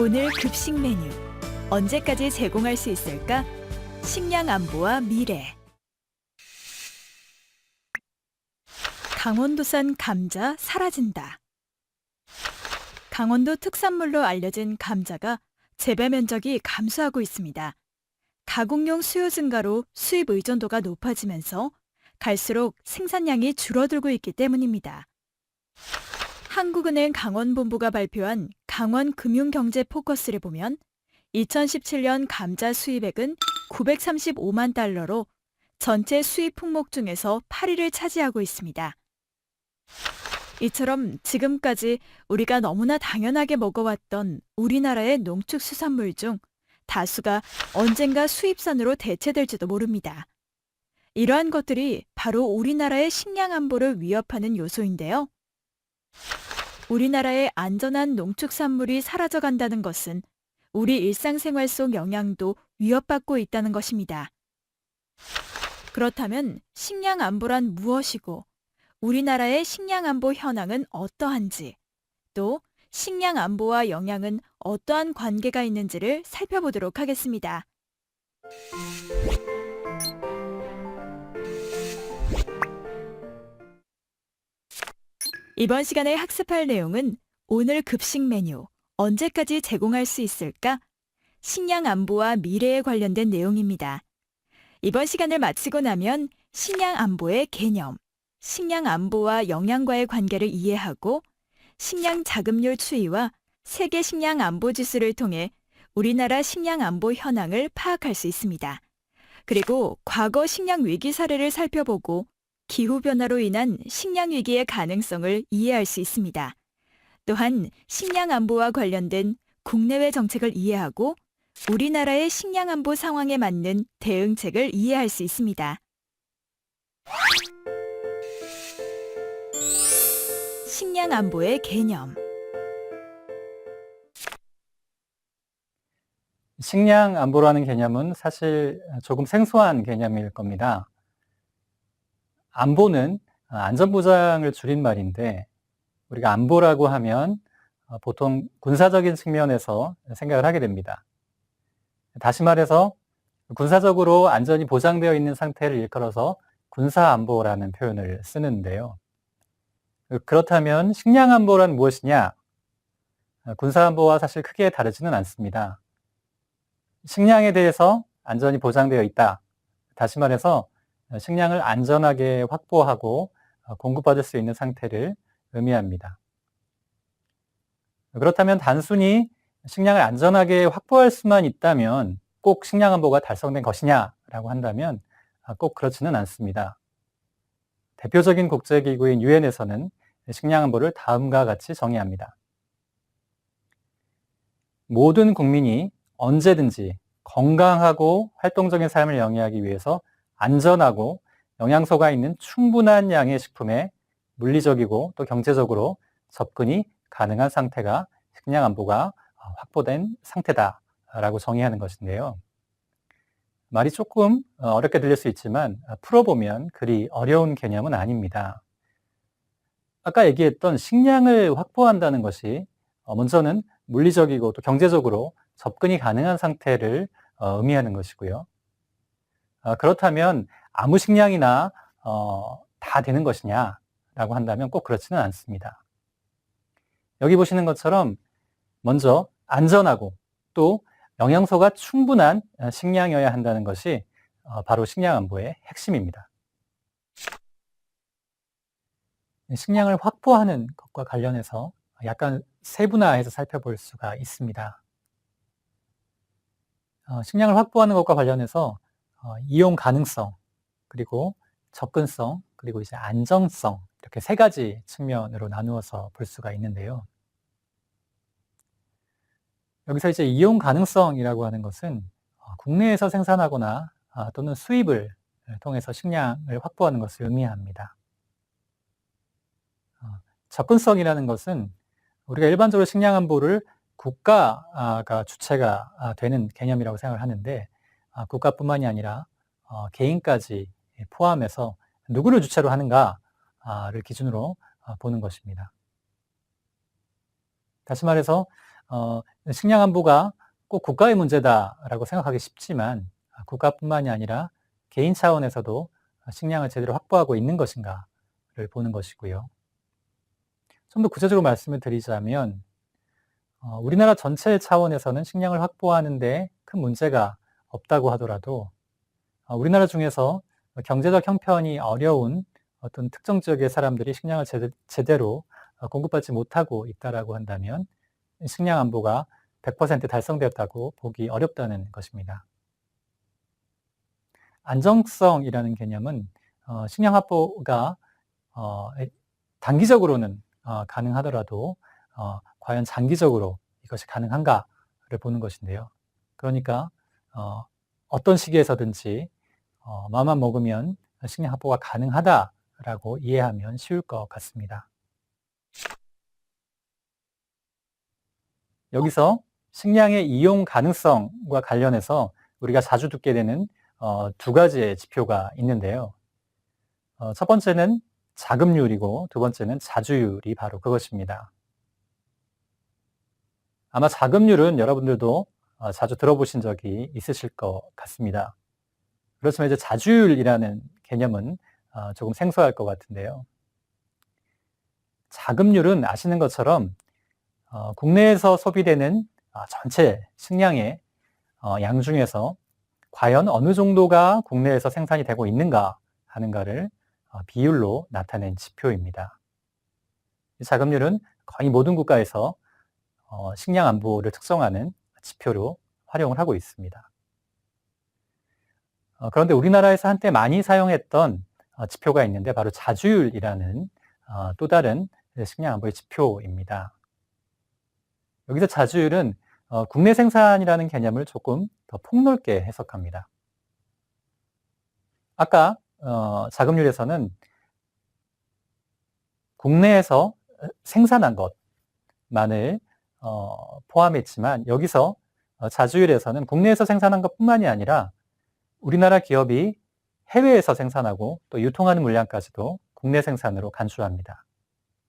오늘 급식 메뉴 언제까지 제공할 수 있을까? 식량 안보와 미래. 강원도산 감자 사라진다. 강원도 특산물로 알려진 감자가 재배 면적이 감소하고 있습니다. 가공용 수요 증가로 수입 의존도가 높아지면서 갈수록 생산량이 줄어들고 있기 때문입니다. 한국은행 강원본부가 발표한 강원금융경제 포커스를 보면 2017년 감자 수입액은 935만 달러로 전체 수입 품목 중에서 8위를 차지하고 있습니다. 이처럼 지금까지 우리가 너무나 당연하게 먹어왔던 우리나라의 농축수산물 중 다수가 언젠가 수입산으로 대체될지도 모릅니다. 이러한 것들이 바로 우리나라의 식량 안보를 위협하는 요소인데요. 우리나라의 안전한 농축산물이 사라져간다는 것은 우리 일상생활 속 영양도 위협받고 있다는 것입니다. 그렇다면 식량 안보란 무엇이고 우리나라의 식량 안보 현황은 어떠한지, 또 식량 안보와 영양은 어떠한 관계가 있는지를 살펴보도록 하겠습니다. 이번 시간에 학습할 내용은 오늘 급식 메뉴 언제까지 제공할 수 있을까? 식량 안보와 미래에 관련된 내용입니다. 이번 시간을 마치고 나면 식량 안보의 개념, 식량 안보와 영양과의 관계를 이해하고 식량 자급률 추이와 세계 식량 안보 지수를 통해 우리나라 식량 안보 현황을 파악할 수 있습니다. 그리고 과거 식량 위기 사례를 살펴보고 기후변화로 인한 식량 위기의 가능성을 이해할 수 있습니다. 또한 식량 안보와 관련된 국내외 정책을 이해하고 우리나라의 식량 안보 상황에 맞는 대응책을 이해할 수 있습니다. 식량 안보의 개념. 식량 안보라는 개념은 사실 조금 생소한 개념일 겁니다. 안보는 안전보장을 줄인 말인데 우리가 안보라고 하면 보통 군사적인 측면에서 생각을 하게 됩니다. 다시 말해서 군사적으로 안전이 보장되어 있는 상태를 일컬어서 군사안보라는 표현을 쓰는데요. 그렇다면 식량안보란 무엇이냐? 군사안보와 사실 크게 다르지는 않습니다. 식량에 대해서 안전이 보장되어 있다. 다시 말해서 식량을 안전하게 확보하고 공급받을 수 있는 상태를 의미합니다. 그렇다면 단순히 식량을 안전하게 확보할 수만 있다면 꼭 식량 안보가 달성된 것이냐라고 한다면 꼭 그렇지는 않습니다. 대표적인 국제기구인 유엔에서는 식량 안보를 다음과 같이 정의합니다. 모든 국민이 언제든지 건강하고 활동적인 삶을 영위하기 위해서 안전하고 영양소가 있는 충분한 양의 식품에 물리적이고 또 경제적으로 접근이 가능한 상태가 식량 안보가 확보된 상태다라고 정의하는 것인데요. 말이 조금 어렵게 들릴 수 있지만 풀어보면 그리 어려운 개념은 아닙니다. 아까 얘기했던 식량을 확보한다는 것이 먼저는 물리적이고 또 경제적으로 접근이 가능한 상태를 의미하는 것이고요. 그렇다면 아무 식량이나 다 되는 것이냐라고 한다면 꼭 그렇지는 않습니다. 여기 보시는 것처럼 먼저 안전하고 또 영양소가 충분한 식량이어야 한다는 것이 바로 식량 안보의 핵심입니다. 식량을 확보하는 것과 관련해서 약간 세분화해서 살펴볼 수가 있습니다. 식량을 확보하는 것과 관련해서 이용 가능성, 그리고 접근성, 그리고 이제 안정성 이렇게 세 가지 측면으로 나누어서 볼 수가 있는데요. 여기서 이제 이용 가능성이라고 하는 것은 국내에서 생산하거나 또는 수입을 통해서 식량을 확보하는 것을 의미합니다. 접근성이라는 것은 우리가 일반적으로 식량 안보를 국가가 주체가 되는 개념이라고 생각을 하는데 국가뿐만이 아니라 개인까지 포함해서 누구를 주체로 하는가를 기준으로 보는 것입니다. 다시 말해서 식량 안보가 꼭 국가의 문제다라고 생각하기 쉽지만 국가뿐만이 아니라 개인 차원에서도 식량을 제대로 확보하고 있는 것인가를 보는 것이고요. 좀 더 구체적으로 말씀을 드리자면 우리나라 전체 차원에서는 식량을 확보하는 데 큰 문제가 없다고 하더라도 우리나라 중에서 경제적 형편이 어려운 어떤 특정 지역의 사람들이 식량을 제대로 공급받지 못하고 있다라고 한다면 식량 안보가 100% 달성되었다고 보기 어렵다는 것입니다. 안정성이라는 개념은 식량 확보가 단기적으로는 가능하더라도 과연 장기적으로 이것이 가능한가를 보는 것인데요. 그러니까 어떤 시기에서든지 마음만 먹으면 식량 확보가 가능하다라고 이해하면 쉬울 것 같습니다. 여기서 식량의 이용 가능성과 관련해서 우리가 자주 듣게 되는 두 가지의 지표가 있는데요. 첫 번째는 자급률이고 두 번째는 자주율이 바로 그것입니다. 아마 자급률은 여러분들도 자주 들어보신 적이 있으실 것 같습니다. 그렇지만 이제 자주율이라는 개념은 조금 생소할 것 같은데요. 자급률은 아시는 것처럼 국내에서 소비되는 전체 식량의 양 중에서 과연 어느 정도가 국내에서 생산이 되고 있는가 하는가를 비율로 나타낸 지표입니다. 이 자급률은 거의 모든 국가에서 식량 안보를 측정하는 지표로 활용을 하고 있습니다. 그런데 우리나라에서 한때 많이 사용했던 지표가 있는데 바로 자주율이라는 또 다른 식량 안보의 지표입니다. 여기서 자주율은 국내 생산이라는 개념을 조금 더 폭넓게 해석합니다. 아까 자급률에서는 국내에서 생산한 것만을 포함했지만 여기서 자주율에서는 국내에서 생산한 것뿐만이 아니라 우리나라 기업이 해외에서 생산하고 또 유통하는 물량까지도 국내 생산으로 간주합니다.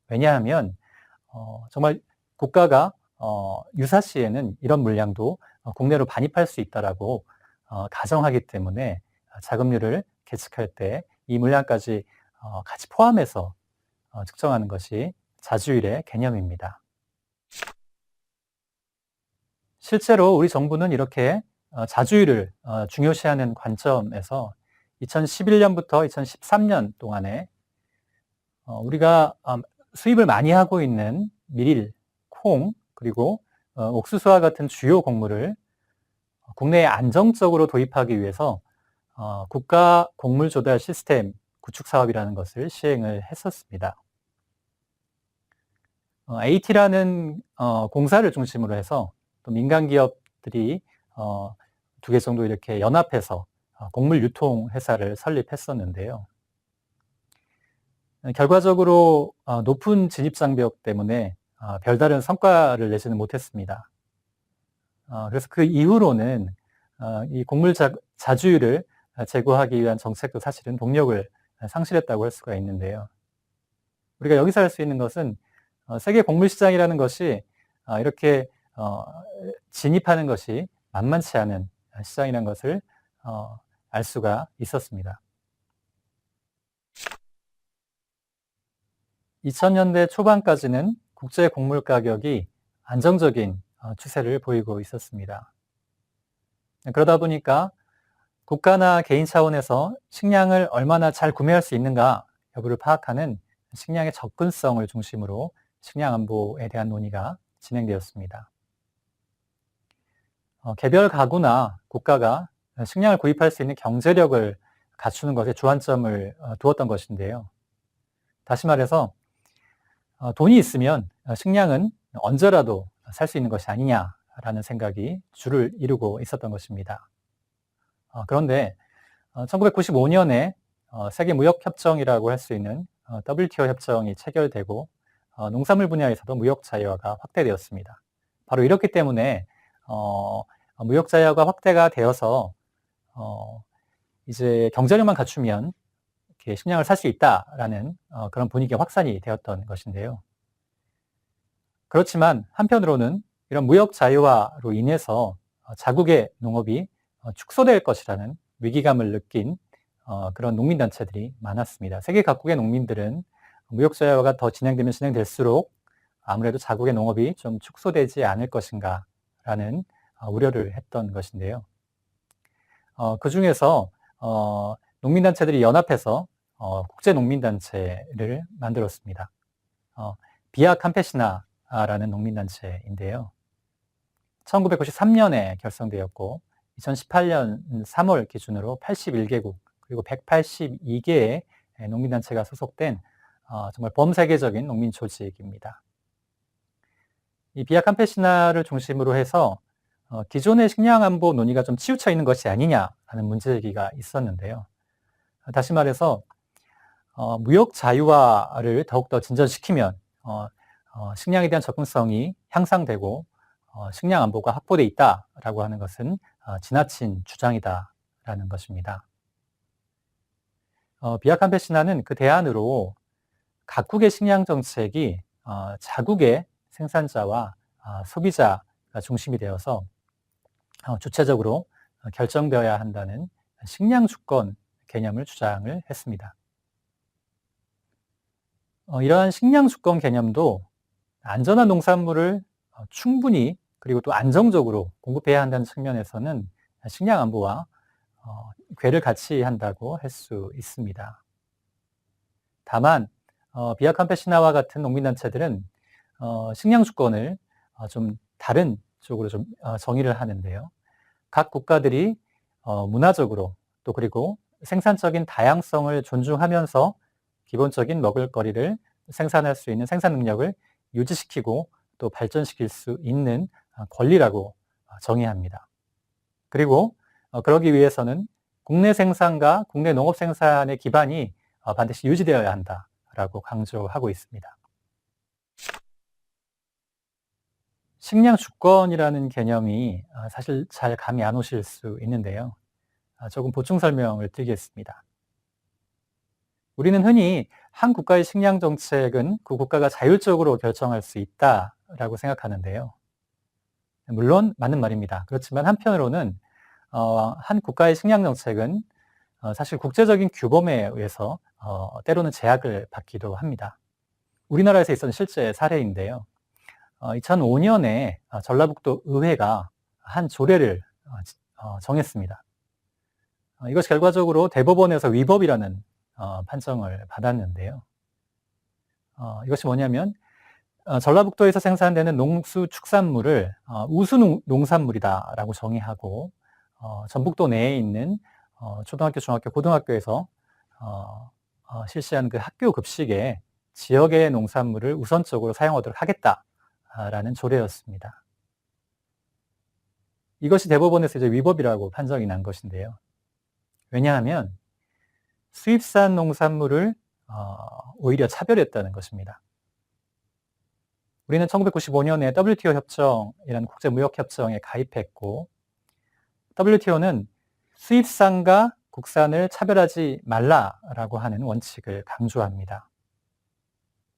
왜냐하면 정말 국가가 유사시에는 이런 물량도 국내로 반입할 수 있다라고 가정하기 때문에 자급률을 계측할 때 이 물량까지 같이 포함해서 측정하는 것이 자주율의 개념입니다. 실제로 우리 정부는 이렇게 자주율을 중요시하는 관점에서 2011년부터 2013년 동안에 우리가 수입을 많이 하고 있는 밀, 콩, 그리고 옥수수와 같은 주요 곡물을 국내에 안정적으로 도입하기 위해서 국가 곡물 조달 시스템 구축 사업이라는 것을 시행을 했었습니다. AT라는 공사를 중심으로 해서 또 민간 기업들이 두 개 정도 이렇게 연합해서 곡물 유통 회사를 설립했었는데요. 결과적으로 높은 진입 장벽 때문에 별다른 성과를 내지는 못했습니다. 그래서 그 이후로는 이 곡물 자주율을 제고하기 위한 정책도 사실은 동력을 상실했다고 할 수가 있는데요. 우리가 여기서 할 수 있는 것은 세계 곡물 시장이라는 것이 이렇게 진입하는 것이 만만치 않은 시장이라는 것을 알 수가 있었습니다. 2000년대 초반까지는 국제 곡물 가격이 안정적인 추세를 보이고 있었습니다. 그러다 보니까 국가나 개인 차원에서 식량을 얼마나 잘 구매할 수 있는가 여부를 파악하는 식량의 접근성을 중심으로 식량 안보에 대한 논의가 진행되었습니다. 개별 가구나 국가가 식량을 구입할 수 있는 경제력을 갖추는 것에 주안점을 두었던 것인데요. 다시 말해서 돈이 있으면 식량은 언제라도 살 수 있는 것이 아니냐라는 생각이 주를 이루고 있었던 것입니다. 그런데 1995년에 세계무역협정이라고 할 수 있는 WTO 협정이 체결되고 농산물 분야에서도 무역 자유화가 확대되었습니다. 바로 이렇기 때문에 무역 자유화가 확대가 되어서 이제 경제력만 갖추면 이렇게 식량을 살 수 있다라는 그런 분위기가 확산이 되었던 것인데요. 그렇지만 한편으로는 이런 무역 자유화로 인해서 자국의 농업이 축소될 것이라는 위기감을 느낀 그런 농민단체들이 많았습니다. 세계 각국의 농민들은 무역 자유화가 더 진행되면 진행될수록 아무래도 자국의 농업이 좀 축소되지 않을 것인가라는 우려를 했던 것인데요. 그 중에서 농민단체들이 연합해서 국제농민단체를 만들었습니다. 비아 캠페시나라는 농민단체인데요. 1993년에 결성되었고 2018년 3월 기준으로 81개국 그리고 182개의 농민단체가 소속된 정말 범세계적인 농민 조직입니다. 이 비아 캠페시나를 중심으로 해서 기존의 식량 안보 논의가 좀 치우쳐 있는 것이 아니냐라는 문제제기가 있었는데요. 다시 말해서 무역 자유화를 더욱더 진전시키면 식량에 대한 접근성이 향상되고 식량 안보가 확보돼 있다라고 하는 것은 지나친 주장이다라는 것입니다. 비아 캠페시나는 그 대안으로 각국의 식량 정책이 자국의 생산자와 소비자가 중심이 되어서 주체적으로 결정되어야 한다는 식량 주권 개념을 주장을 했습니다. 이러한 식량 주권 개념도 안전한 농산물을 충분히 그리고 또 안정적으로 공급해야 한다는 측면에서는 식량 안보와 궤를 같이 한다고 할 수 있습니다. 다만 비아 캠페시나와 같은 농민단체들은 식량 주권을 좀 다른 쪽으로 좀 정의를 하는데요. 각 국가들이 문화적으로 또 그리고 생산적인 다양성을 존중하면서 기본적인 먹을거리를 생산할 수 있는 생산 능력을 유지시키고 또 발전시킬 수 있는 권리라고 정의합니다. 그리고 그러기 위해서는 국내 생산과 국내 농업 생산의 기반이 반드시 유지되어야 한다라고 강조하고 있습니다. 식량 주권이라는 개념이 사실 잘 감이 안 오실 수 있는데요. 조금 보충 설명을 드리겠습니다. 우리는 흔히 한 국가의 식량 정책은 그 국가가 자율적으로 결정할 수 있다라고 생각하는데요. 물론 맞는 말입니다. 그렇지만 한편으로는 한 국가의 식량 정책은 사실 국제적인 규범에 의해서 때로는 제약을 받기도 합니다. 우리나라에서 있었던 실제 사례인데요. 2005년에 전라북도 의회가 한 조례를 정했습니다. 이것이 결과적으로 대법원에서 위법이라는 판정을 받았는데요. 이것이 뭐냐면 전라북도에서 생산되는 농수축산물을 우수 농산물이다라고 정의하고 전북도 내에 있는 초등학교, 중학교, 고등학교에서 실시하는 그 학교 급식에 지역의 농산물을 우선적으로 사용하도록 하겠다라는 조례였습니다. 이것이 대법원에서 이제 위법이라고 판정이 난 것인데요. 왜냐하면 수입산 농산물을 오히려 차별했다는 것입니다. 우리는 1995년에 WTO 협정이라는 국제무역협정에 가입했고 WTO는 수입산과 국산을 차별하지 말라라고 하는 원칙을 강조합니다.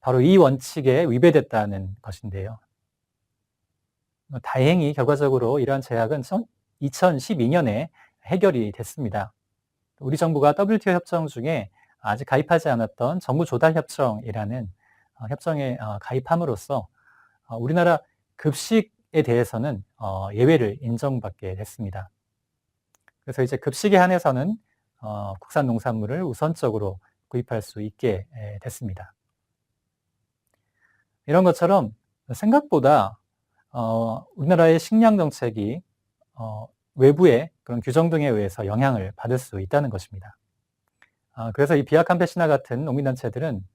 바로 이 원칙에 위배됐다는 것인데요. 다행히 결과적으로 이러한 제약은 2012년에 해결이 됐습니다. 우리 정부가 WTO 협정 중에 아직 가입하지 않았던 정부조달협정이라는 협정에 가입함으로써 우리나라 급식에 대해서는 예외를 인정받게 됐습니다. 그래서 이제 급식에 한해서는 국산 농산물을 우선적으로 구입할 수 있게 됐습니다. 이런 것처럼 생각보다 우리나라의 식량 정책이 외부의 그런 규정 등에 의해서 영향을 받을 수 있다는 것입니다. 그래서 이 비아 캠페시나 같은 농민단체들은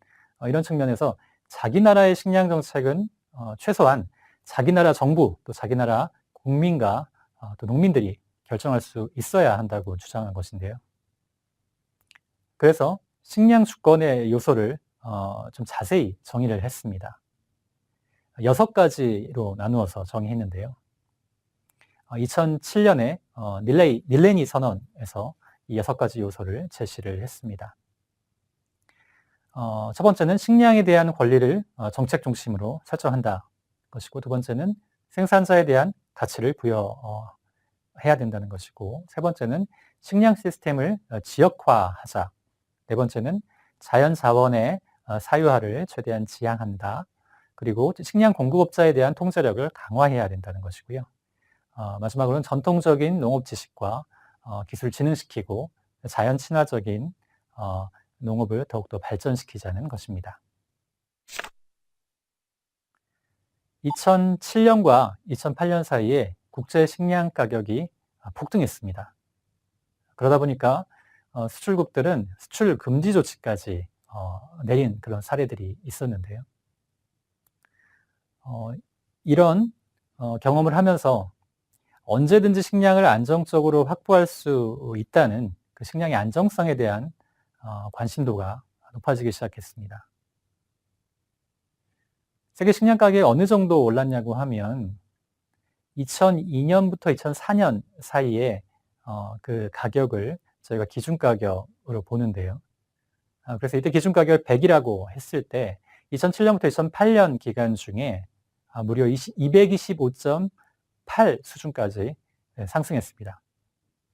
이런 측면에서 자기 나라의 식량 정책은 최소한 자기 나라 정부 또 자기 나라 국민과 또 농민들이 결정할 수 있어야 한다고 주장한 것인데요. 그래서 식량 주권의 요소를 좀 자세히 정의를 했습니다. 6가지로 나누어서 정의했는데요. 2007년에 닐레니 선언에서 이 6가지 요소를 제시를 했습니다. 첫 번째는 식량에 대한 권리를 정책 중심으로 설정한다 것이고, 두 번째는 생산자에 대한 가치를 부여해야 된다는 것이고, 세 번째는 식량 시스템을 지역화하자. 네 번째는 자연 자원의 사유화를 최대한 지향한다. 그리고 식량 공급업자에 대한 통제력을 강화해야 된다는 것이고요. 마지막으로는 전통적인 농업 지식과 기술을 진흥시키고 자연 친화적인 농업을 더욱더 발전시키자는 것입니다. 2007년과 2008년 사이에 국제 식량 가격이 폭등했습니다. 그러다 보니까 수출국들은 수출 금지 조치까지 내린 그런 사례들이 있었는데요. 이런 경험을 하면서 언제든지 식량을 안정적으로 확보할 수 있다는 그 식량의 안정성에 대한 관심도가 높아지기 시작했습니다. 세계 식량 가격이 어느 정도 올랐냐고 하면 2002년부터 2004년 사이에 그 가격을 저희가 기준가격으로 보는데요. 그래서 이때 기준가격을 100이라고 했을 때 2007년부터 2008년 기간 중에 무려 225.8 수준까지 상승했습니다.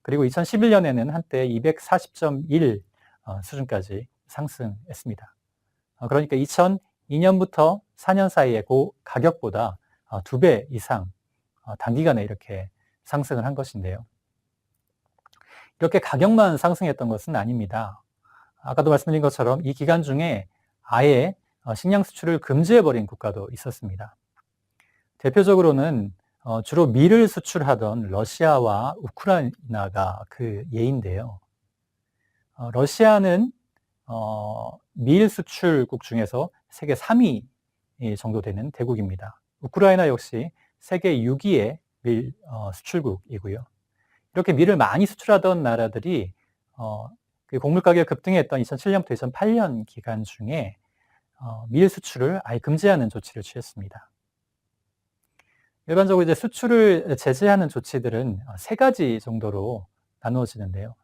그리고 2011년에는 한때 240.1 수준까지 상승했습니다. 그러니까 2002년부터 4년 사이에 그 가격보다 2배 이상 단기간에 이렇게 상승을 한 것인데요. 이렇게 가격만 상승했던 것은 아닙니다. 아까도 말씀드린 것처럼 이 기간 중에 아예 식량 수출을 금지해버린 국가도 있었습니다. 대표적으로는 주로 밀을 수출하던 러시아와 우크라이나가 그 예인데요. 러시아는 밀 수출국 중에서 세계 3위 정도 되는 대국입니다. 우크라이나 역시 세계 6위의 밀 수출국이고요. 이렇게 밀을 많이 수출하던 나라들이 그 곡물 가격이 급등했던 2007년부터 2008년 기간 중에 밀 수출을 아예 금지하는 조치를 취했습니다. 일반적으로 이제 수출을 제재하는 조치들은 세 가지 정도로 나누어지는데요.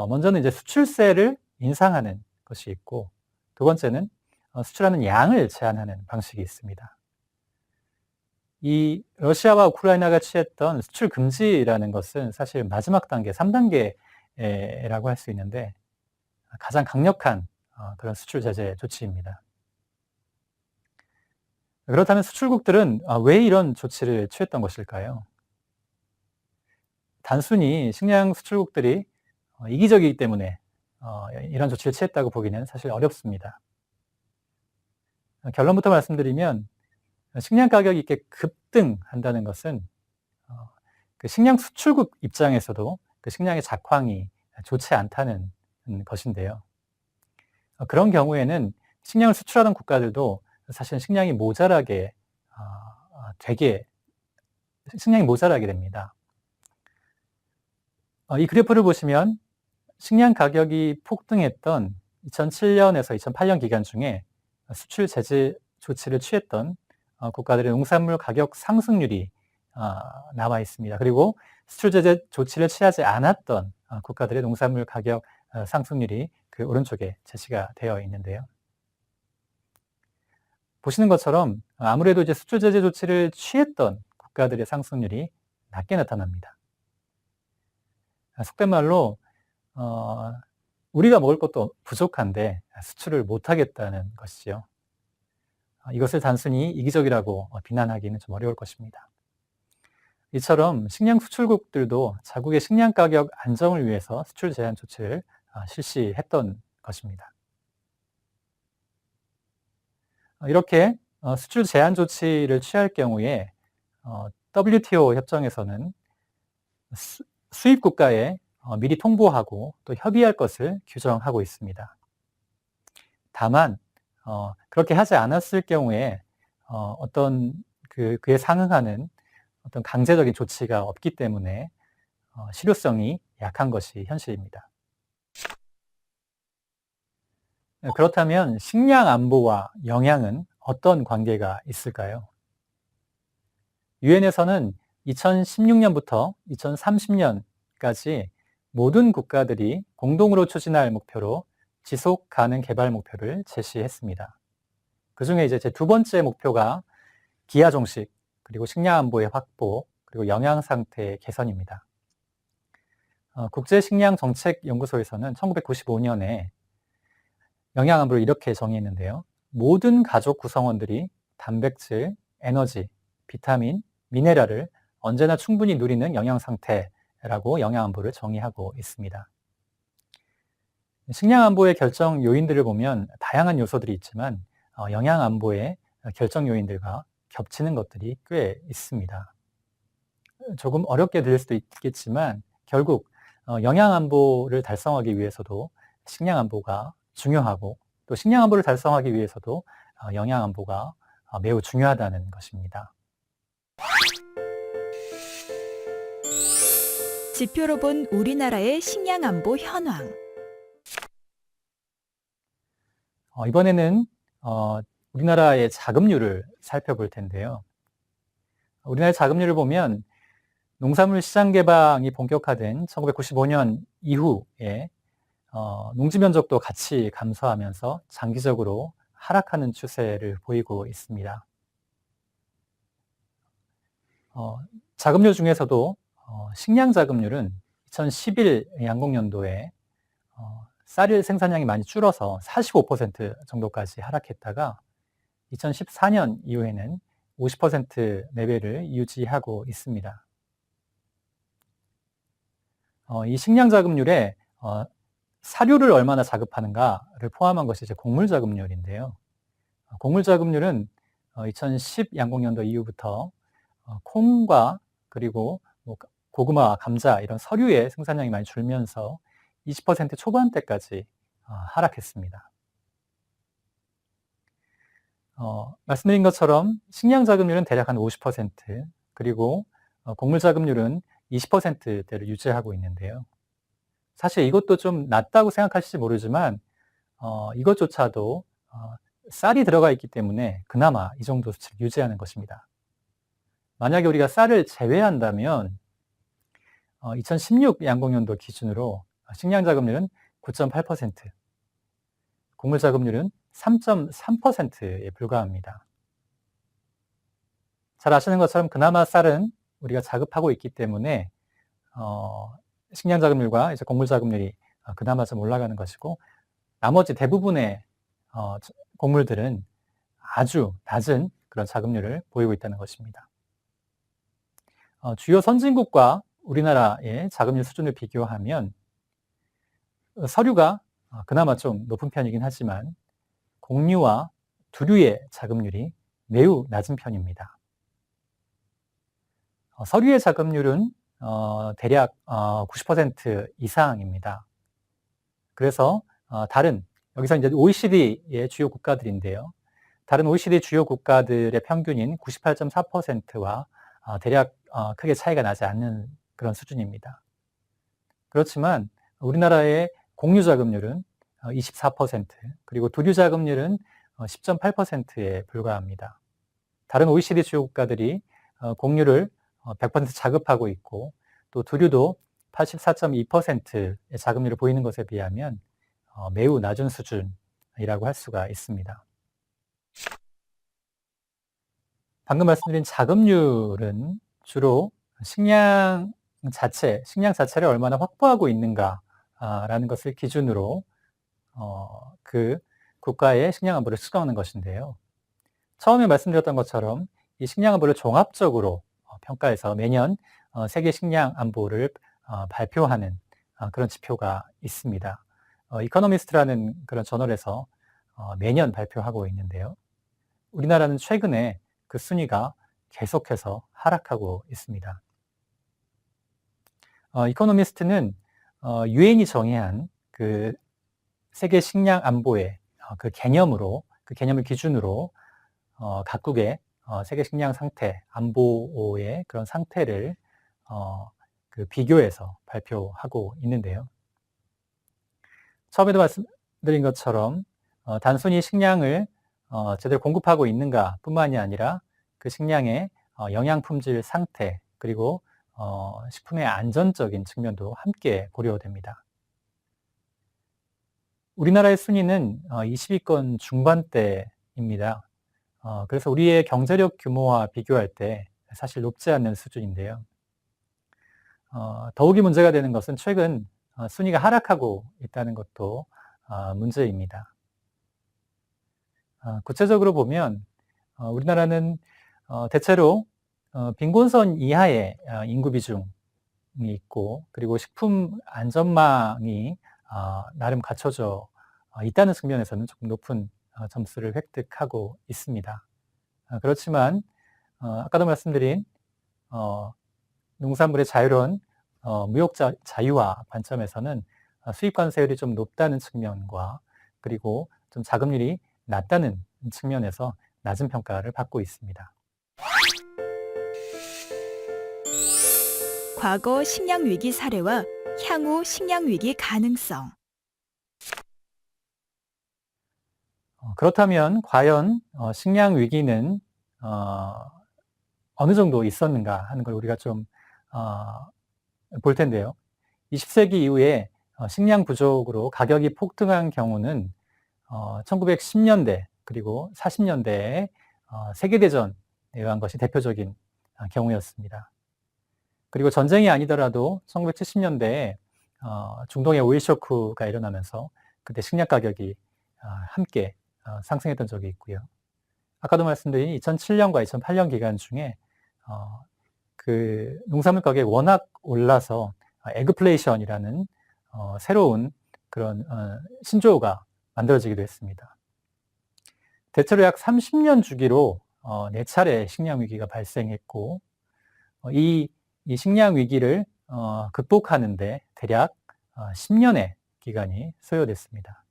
먼저는 이제 수출세를 인상하는 것이 있고, 두 번째는 수출하는 양을 제한하는 방식이 있습니다. 이 러시아와 우크라이나가 취했던 수출 금지라는 것은 사실 마지막 단계, 3단계라고 할 수 있는데 가장 강력한 그런 수출 제재 조치입니다. 그렇다면 수출국들은 왜 이런 조치를 취했던 것일까요? 단순히 식량 수출국들이 이기적이기 때문에 이런 조치를 취했다고 보기는 사실 어렵습니다. 결론부터 말씀드리면 식량 가격이 이렇게 급등한다는 것은 그 식량 수출국 입장에서도 그 식량의 작황이 좋지 않다는 것인데요. 그런 경우에는 식량을 수출하던 국가들도 사실 식량이 모자라게 됩니다. 이 그래프를 보시면 식량 가격이 폭등했던 2007년에서 2008년 기간 중에 수출 제재 조치를 취했던 국가들의 농산물 가격 상승률이 나와 있습니다. 그리고 수출 제재 조치를 취하지 않았던 국가들의 농산물 가격 상승률이 그 오른쪽에 제시가 되어 있는데요. 보시는 것처럼 아무래도 이제 수출 제재 조치를 취했던 국가들의 상승률이 낮게 나타납니다. 속된 말로 우리가 먹을 것도 부족한데 수출을 못하겠다는 것이죠. 이것을 단순히 이기적이라고 비난하기는 좀 어려울 것입니다. 이처럼 식량 수출국들도 자국의 식량 가격 안정을 위해서 수출 제한 조치를 실시했던 것입니다. 이렇게 수출 제한 조치를 취할 경우에 WTO 협정에서는 수입 국가에 미리 통보하고 또 협의할 것을 규정하고 있습니다. 다만 그렇게 하지 않았을 경우에 어떤 그에 상응하는 어떤 강제적인 조치가 없기 때문에 실효성이 약한 것이 현실입니다. 그렇다면 식량 안보와 영양은 어떤 관계가 있을까요? 유엔에서는 2016년부터 2030년까지 모든 국가들이 공동으로 추진할 목표로 지속 가능 개발 목표를 제시했습니다. 그 중에 이제 제 두 번째 목표가 기하 종식, 그리고 식량 안보의 확보, 그리고 영양 상태의 개선입니다. 국제식량정책연구소에서는 1995년에 영양 안보를 이렇게 정의했는데요. 모든 가족 구성원들이 단백질, 에너지, 비타민, 미네랄을 언제나 충분히 누리는 영양 상태라고 영양 안보를 정의하고 있습니다. 식량 안보의 결정 요인들을 보면 다양한 요소들이 있지만 영양 안보의 결정 요인들과 겹치는 것들이 꽤 있습니다. 조금 어렵게 들릴 수도 있겠지만 결국 영양 안보를 달성하기 위해서도 식량 안보가 중요하고 또 식량 안보를 달성하기 위해서도 영양 안보가 매우 중요하다는 것입니다. 지표로 본 우리나라의 식량 안보 현황. 이번에는 우리나라의 자급률을 살펴볼 텐데요. 우리나라의 자급률을 보면 농산물 시장 개방이 본격화된 1995년 이후에 농지 면적도 같이 감소하면서 장기적으로 하락하는 추세를 보이고 있습니다. 자급률 중에서도 식량 자급률은 2011 양곡연도에 쌀 생산량이 많이 줄어서 45% 정도까지 하락했다가 2014년 이후에는 50% 레벨을 유지하고 있습니다. 이 식량 자급률에 사료를 얼마나 자급하는가를 포함한 것이 이제 곡물 자급률인데요. 곡물 자급률은 2010 양곡연도 이후부터 콩과 그리고 고구마, 감자 이런 서류의 생산량이 많이 줄면서 20% 초반대까지 하락했습니다. 말씀드린 것처럼 식량 자급률은 대략 한 50%, 그리고 곡물 자급률은 20%대를 유지하고 있는데요. 사실 이것도 좀 낮다고 생각하실지 모르지만 이것조차도 쌀이 들어가 있기 때문에 그나마 이 정도 수치를 유지하는 것입니다. 만약에 우리가 쌀을 제외한다면 2016 양곡연도 기준으로 식량 자급률은 9.8%, 곡물 자급률은 3.3%에 불과합니다. 잘 아시는 것처럼 그나마 쌀은 우리가 자급하고 있기 때문에 식량 자급률과 이제 곡물 자급률이 그나마 좀 올라가는 것이고, 나머지 대부분의 곡물들은 아주 낮은 그런 자급률을 보이고 있다는 것입니다. 주요 선진국과 우리나라의 자급률 수준을 비교하면 서류가 그나마 좀 높은 편이긴 하지만 곡류와 두류의 자급률이 매우 낮은 편입니다. 서류의 자급률은 대략 90% 이상입니다. 그래서 여기서 이제 OECD의 주요 국가들인데요. 다른 OECD 주요 국가들의 평균인 98.4%와 대략 크게 차이가 나지 않는 그런 수준입니다. 그렇지만 우리나라의 곡류 자급률은 24%, 그리고 두류 자급률은 10.8%에 불과합니다. 다른 OECD 주요 국가들이 곡류를 100% 자급하고 있고 또 두류도 84.2%의 자급률을 보이는 것에 비하면 매우 낮은 수준이라고 할 수가 있습니다. 방금 말씀드린 자급률은 주로 식량 자체를 얼마나 확보하고 있는가라는 것을 기준으로 그 국가의 식량 안보를 측정하는 것인데요. 처음에 말씀드렸던 것처럼 이 식량 안보를 종합적으로 평가해서 매년 세계 식량 안보를 발표하는 그런 지표가 있습니다. 이코노미스트라는 그런 저널에서 매년 발표하고 있는데요. 우리나라는 최근에 그 순위가 계속해서 하락하고 있습니다. 이코노미스트는 유엔이 정의한 그 세계 식량 안보의 그 개념을 기준으로 각국의 세계 식량 상태, 안보의 그런 상태를 그 비교해서 발표하고 있는데요. 처음에도 말씀드린 것처럼 단순히 식량을 제대로 공급하고 있는가 뿐만이 아니라 그 식량의 영양 품질 상태, 그리고 식품의 안전적인 측면도 함께 고려됩니다. 우리나라의 순위는 20위권 중반대입니다. 그래서 우리의 경제력 규모와 비교할 때 사실 높지 않는 수준인데요. 더욱이 문제가 되는 것은 최근 순위가 하락하고 있다는 것도 문제입니다. 구체적으로 보면 우리나라는 대체로 빈곤선 이하의 인구 비중이 있고, 그리고 식품 안전망이 나름 갖춰져 있다는 측면에서는 조금 높은 점수를 획득하고 있습니다. 그렇지만 아까도 말씀드린 농산물의 자유로운 무역 자유화 관점에서는 수입 관세율이 좀 높다는 측면과, 그리고 좀 자금률이 낮다는 측면에서 낮은 평가를 받고 있습니다. 과거 식량 위기 사례와 향후 식량 위기 가능성. 그렇다면 과연 식량 위기는 어느 정도 있었는가 하는 걸 우리가 좀 볼 텐데요. 20세기 이후에 식량 부족으로 가격이 폭등한 경우는 1910년대 그리고 40년대에 세계대전에 의한 것이 대표적인 경우였습니다. 그리고 전쟁이 아니더라도 1970년대에 중동의 오일 쇼크가 일어나면서 그때 식량 가격이 함께 상승했던 적이 있고요. 아까도 말씀드린 2007년과 2008년 기간 중에 그 농산물 가격이 워낙 올라서 에그플레이션이라는 새로운 그런 신조어가 만들어지기도 했습니다. 대체로 약 30년 주기로 4차례 식량 위기가 발생했고, 이 식량 위기를 극복하는데 대략 10년의 기간이 소요됐습니다.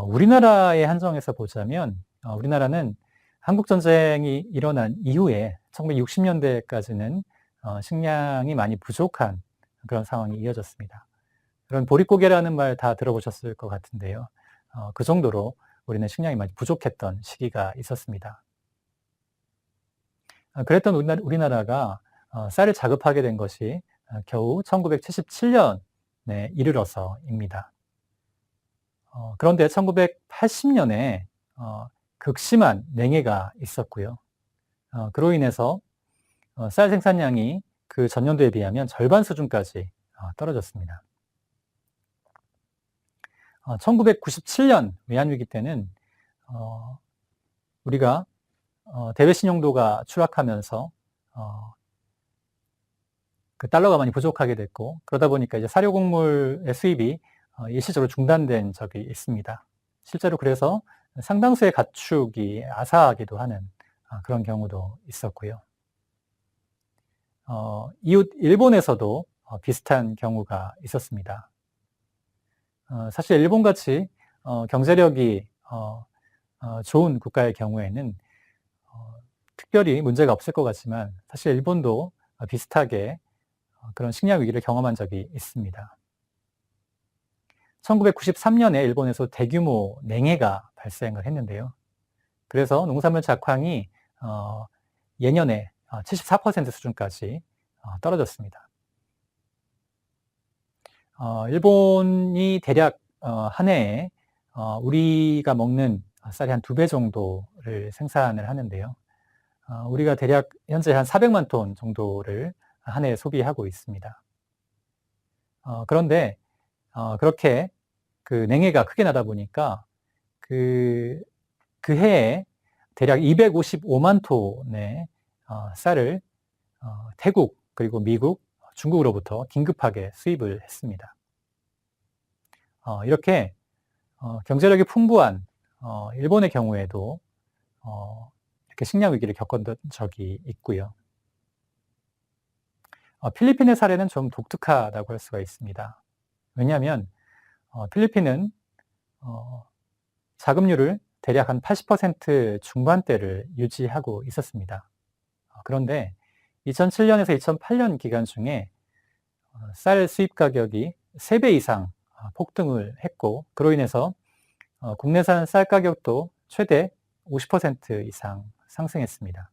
우리나라에 한정해서 보자면 우리나라는 한국전쟁이 일어난 이후에 1960년대까지는 식량이 많이 부족한 그런 상황이 이어졌습니다. 그런 보릿고개라는 말 다 들어보셨을 것 같은데요. 그 정도로 우리는 식량이 많이 부족했던 시기가 있었습니다. 그랬던 우리나라가 쌀을 자급하게 된 것이 겨우 1977년에 이르러서입니다. 그런데 1980년에 극심한 냉해가 있었고요. 그로 인해서 쌀 생산량이 그 전년도에 비하면 절반 수준까지 떨어졌습니다. 1997년 외환위기 때는 우리가 대외 신용도가 추락하면서 그 달러가 많이 부족하게 됐고, 그러다 보니까 이제 사료곡물의 수입이 일시적으로 중단된 적이 있습니다. 실제로 그래서 상당수의 가축이 아사하기도 하는 그런 경우도 있었고요. 이웃 일본에서도 비슷한 경우가 있었습니다. 사실 일본같이 경제력이 좋은 국가의 경우에는 특별히 문제가 없을 것 같지만, 사실 일본도 비슷하게 그런 식량 위기를 경험한 적이 있습니다. 1993년에 일본에서 대규모 냉해가 발생을 했는데요. 그래서 농산물 작황이 예년에 74% 수준까지 떨어졌습니다. 일본이 대략 한 해에 우리가 먹는 쌀이 한 2배 정도를 생산을 하는데요. 우리가 대략 현재 한 400만 톤 정도를 한 해에 소비하고 있습니다. 그런데 그렇게 그 냉해가 크게 나다 보니까 그 해에 대략 255만 톤의 쌀을 태국 그리고 미국, 중국으로부터 긴급하게 수입을 했습니다. 이렇게 경제력이 풍부한 일본의 경우에도 이렇게 식량 위기를 겪었던 적이 있고요. 필리핀의 사례는 좀 독특하다고 할 수가 있습니다. 왜냐하면 필리핀은 자급률을 대략 한 80% 중반대를 유지하고 있었습니다. 그런데 2007년에서 2008년 기간 중에 쌀 수입 가격이 3배 이상 폭등을 했고, 그로 인해서 국내산 쌀 가격도 최대 50% 이상 상승했습니다.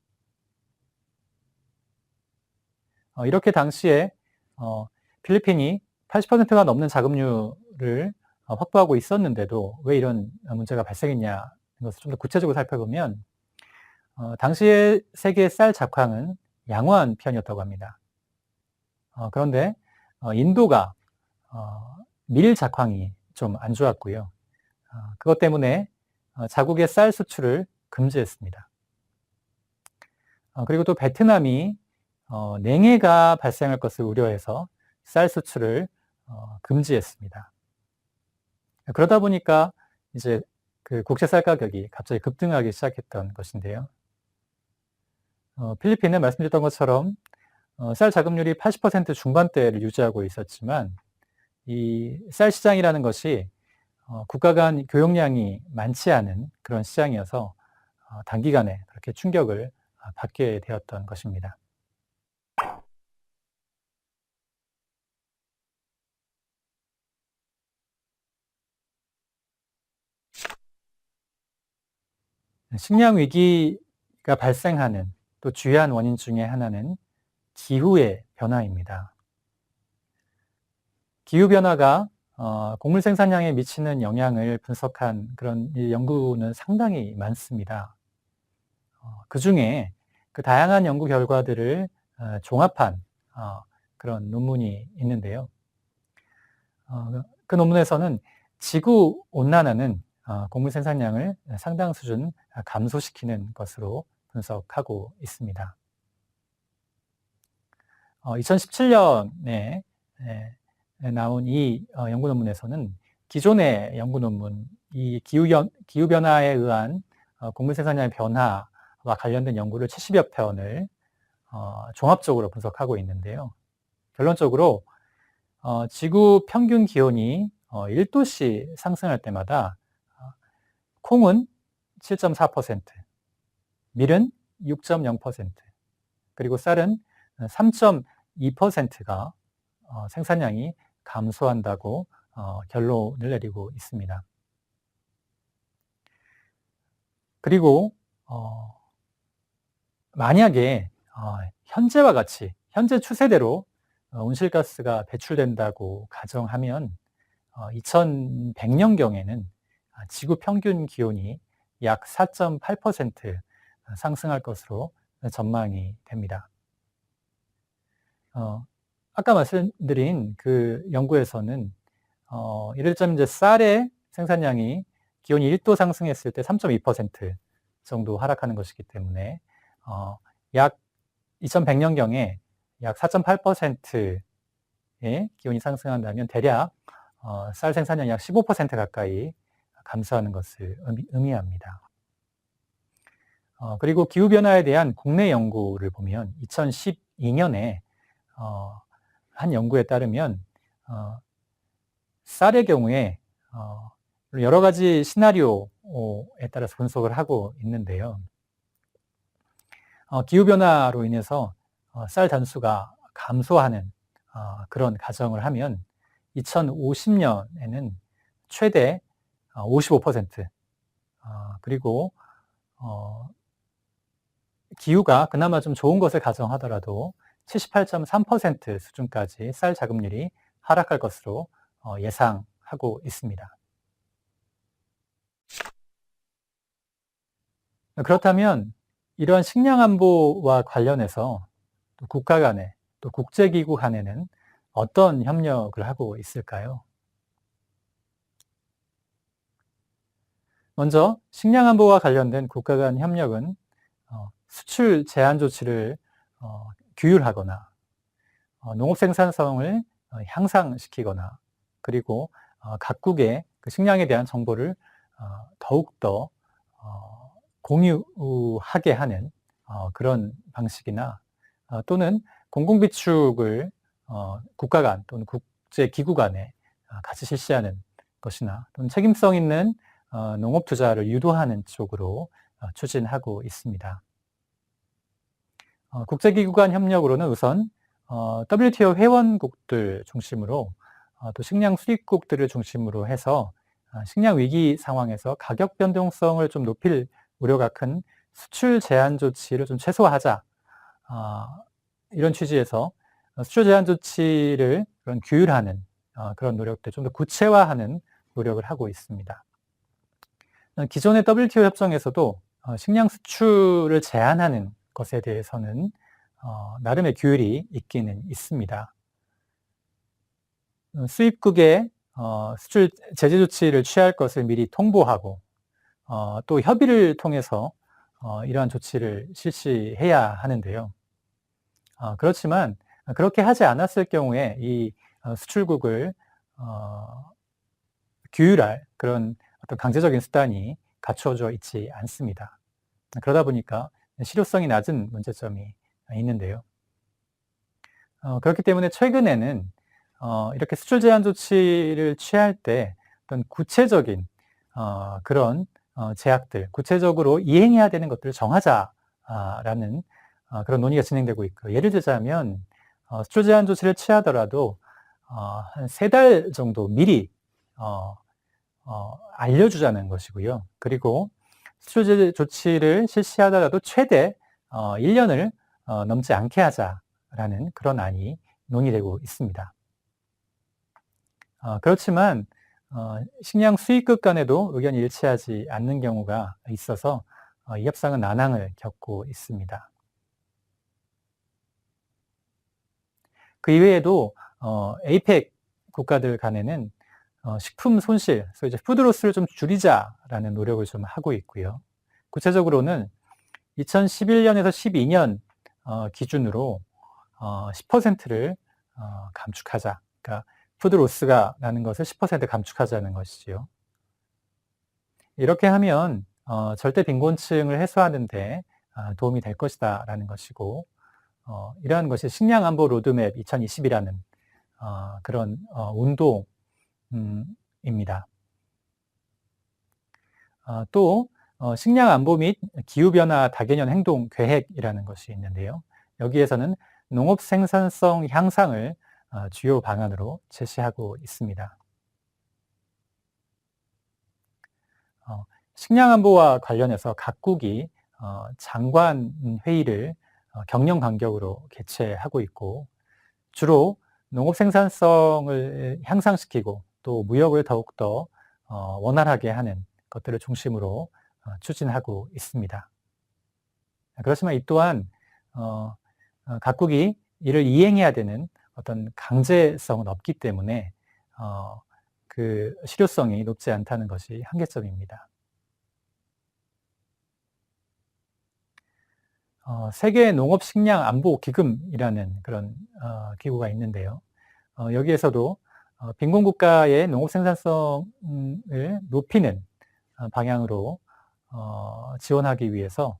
이렇게 당시에 필리핀이 80%가 넘는 자급률을 확보하고 있었는데도 왜 이런 문제가 발생했냐는 것을 좀 더 구체적으로 살펴보면 당시의 세계 쌀 작황은 양호한 편이었다고 합니다. 그런데 인도가 밀 작황이 좀 안 좋았고요. 그것 때문에 자국의 쌀 수출을 금지했습니다. 그리고 또 베트남이 냉해가 발생할 것을 우려해서 쌀 수출을 금지했습니다. 그러다 보니까 이제 그 국제 쌀 가격이 갑자기 급등하기 시작했던 것인데요. 필리핀은 말씀드렸던 것처럼 쌀 자급률이 80% 중반대를 유지하고 있었지만 이 쌀 시장이라는 것이 국가 간 교역량이 많지 않은 그런 시장이어서 단기간에 그렇게 충격을 받게 되었던 것입니다. 식량 위기가 발생하는 또 주요한 원인 중에 하나는 기후의 변화입니다. 기후변화가 곡물 생산량에 미치는 영향을 분석한 그런 연구는 상당히 많습니다. 그 중에 그 다양한 연구 결과들을 종합한 그런 논문이 있는데요. 그 논문에서는 지구 온난화는 곡물 생산량을 상당 수준 감소시키는 것으로 분석하고 있습니다. 2017년에 나온 이 연구 논문에서는 기존의 연구 논문, 이 기후변화에 의한 곡물 생산량의 변화와 관련된 연구를 70여 편을 종합적으로 분석하고 있는데요. 결론적으로 지구 평균 기온이 1도씩 상승할 때마다 콩은 7.4%, 밀은 6.0%, 그리고 쌀은 3.2%가 생산량이 감소한다고 결론을 내리고 있습니다. 그리고 만약에 현재와 같이 현재 추세대로 온실가스가 배출된다고 가정하면 2100년경에는 지구 평균 기온이 약 4.8% 상승할 것으로 전망이 됩니다. 아까 말씀드린 그 연구에서는 예를 들자면 이제 쌀의 생산량이 기온이 1도 상승했을 때 3.2% 정도 하락하는 것이기 때문에 약 2100년경에 약 4.8%의 기온이 상승한다면 대략 쌀 생산량 약 15% 가까이 감소하는 것을 의미합니다. 그리고 기후변화에 대한 국내 연구를 보면 2012년에 한 연구에 따르면 쌀의 경우에 여러 가지 시나리오에 따라서 분석을 하고 있는데요. 기후변화로 인해서 쌀 단수가 감소하는 그런 가정을 하면 2050년에는 최대 55%, 그리고 기후가 그나마 좀 좋은 것을 가정하더라도 78.3% 수준까지 쌀 자급률이 하락할 것으로 예상하고 있습니다. 그렇다면 이러한 식량 안보와 관련해서 또 국가 간에 또 국제기구 간에는 어떤 협력을 하고 있을까요? 먼저 식량 안보와 관련된 국가 간 협력은 수출 제한 조치를 규율하거나 농업 생산성을 향상시키거나 그리고 각국의 그 식량에 대한 정보를 더욱더 공유하게 하는 그런 방식이나 또는 공공비축을 국가 간 또는 국제기구 간에 같이 실시하는 것이나 또는 책임성 있는 농업 투자를 유도하는 쪽으로 추진하고 있습니다. 국제기구 간 협력으로는 우선 WTO 회원국들 중심으로 또 식량 수입국들을 중심으로 해서 식량 위기 상황에서 가격 변동성을 좀 높일 우려가 큰 수출 제한 조치를 좀 최소화하자, 이런 취지에서 수출 제한 조치를 그런 규율하는 그런 노력들 좀 더 구체화하는 노력을 하고 있습니다. 기존의 WTO 협정에서도 식량 수출을 제한하는 것에 대해서는 나름의 규율이 있기는 있습니다. 수입국에 수출 제재 조치를 취할 것을 미리 통보하고 또 협의를 통해서 이러한 조치를 실시해야 하는데요. 그렇지만 그렇게 하지 않았을 경우에 이 수출국을 규율할 그런 어떤 강제적인 수단이 갖추어져 있지 않습니다. 그러다 보니까 실효성이 낮은 문제점이 있는데요. 그렇기 때문에 최근에는 이렇게 수출 제한 조치를 취할 때 어떤 구체적인 그런 제약들, 구체적으로 이행해야 되는 것들을 정하자라는 그런 논의가 진행되고 있고, 예를 들자면 수출 제한 조치를 취하더라도 한 3달 정도 미리 알려주자는 것이고요. 그리고 수출 제재 조치를 실시하더라도 최대 1년을 넘지 않게 하자라는 그런 안이 논의되고 있습니다. 그렇지만 식량 수입국 간에도 의견이 일치하지 않는 경우가 있어서 이 협상은 난항을 겪고 있습니다. 그 이외에도 APEC 국가들 간에는 식품 손실, 그래서 이제 푸드로스를 좀 줄이자라는 노력을 좀 하고 있고요. 구체적으로는 2011년에서 12년 기준으로 10%를 감축하자. 그러니까 푸드로스가 나는 것을 10% 감축하자는 것이지요. 이렇게 하면 절대 빈곤층을 해소하는 데 도움이 될 것이다라는 것이고, 이러한 것이 식량 안보 로드맵 2020이라는 그런 운동입니다. 또 식량 안보 및 기후변화 다개년 행동 계획이라는 것이 있는데요. 여기에서는 농업 생산성 향상을 주요 방안으로 제시하고 있습니다. 식량 안보와 관련해서 각국이 장관 회의를 경영 간격으로 개최하고 있고, 주로 농업 생산성을 향상시키고 또 무역을 더욱더 원활하게 하는 것들을 중심으로 추진하고 있습니다. 그렇지만 이 또한 각국이 이를 이행해야 되는 어떤 강제성은 없기 때문에 그 실효성이 높지 않다는 것이 한계점입니다. 세계 농업 식량 안보 기금이라는 그런 기구가 있는데요. 여기에서도 빈곤 국가의 농업 생산성을 높이는 방향으로 지원하기 위해서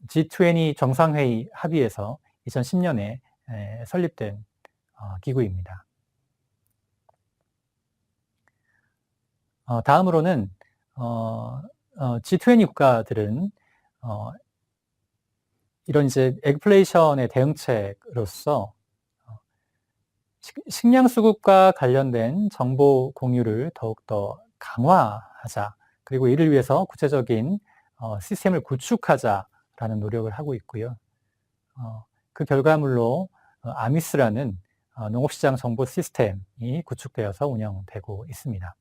G20 정상회의 합의에서 2010년에 설립된 기구입니다. 다음으로는 G20 국가들은 이런 이제 에그플레이션의 대응책으로서 식량 수급과 관련된 정보 공유를 더욱더 강화하자, 그리고 이를 위해서 구체적인 시스템을 구축하자라는 노력을 하고 있고요. 그 결과물로 아미스라는 농업시장 정보 시스템이 구축되어서 운영되고 있습니다.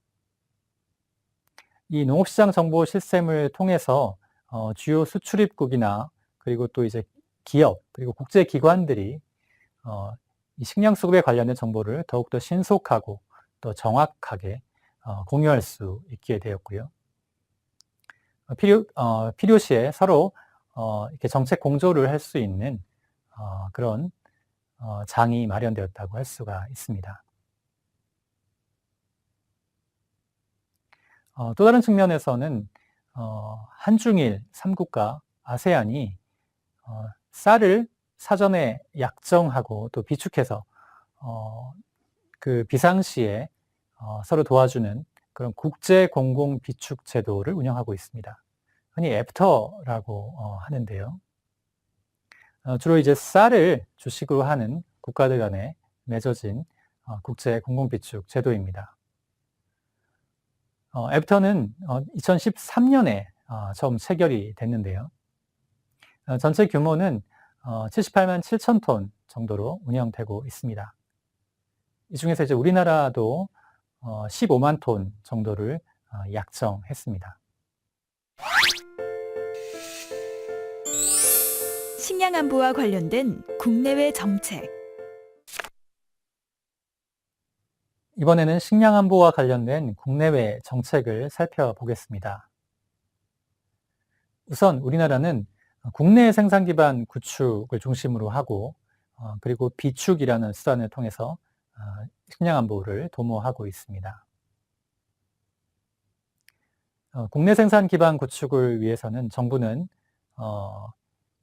이 농업시장 정보 시스템을 통해서 주요 수출입국이나 그리고 또 이제 기업, 그리고 국제기관들이 이 식량 수급에 관련된 정보를 더욱더 신속하고 또 정확하게 공유할 수 있게 되었고요. 필요시에 서로 이렇게 정책 공조를 할 수 있는 그런 장이 마련되었다고 할 수가 있습니다. 또 다른 측면에서는 한중일 3국가 아세안이 쌀을 사전에 약정하고 또 비축해서 그 비상시에 서로 도와주는 그런 국제 공공 비축 제도를 운영하고 있습니다. 흔히 애프터라고 하는데요. 주로 이제 쌀을 주식으로 하는 국가들 간에 맺어진 국제 공공 비축 제도입니다. 애프터는 2013년에 처음 체결이 됐는데요. 전체 규모는 78만 7천 톤 정도로 운영되고 있습니다. 이 중에서 이제 우리나라도 15만 톤 정도를 약정했습니다. 식량 안보와 관련된 국내외 정책. 이번에는 식량 안보와 관련된 국내외 정책을 살펴보겠습니다. 우선 우리나라는 국내 생산 기반 구축을 중심으로 하고 그리고 비축이라는 수단을 통해서 식량 안보를 도모하고 있습니다. 국내 생산 기반 구축을 위해서는 정부는